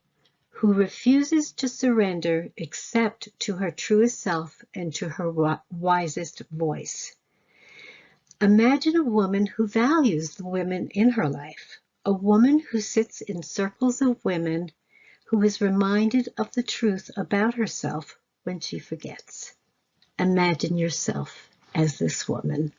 who refuses to surrender except to her truest self and to her wisest voice. Imagine a woman who values the women in her life, a woman who sits in circles of women, who is reminded of the truth about herself when she forgets. Imagine yourself as this woman.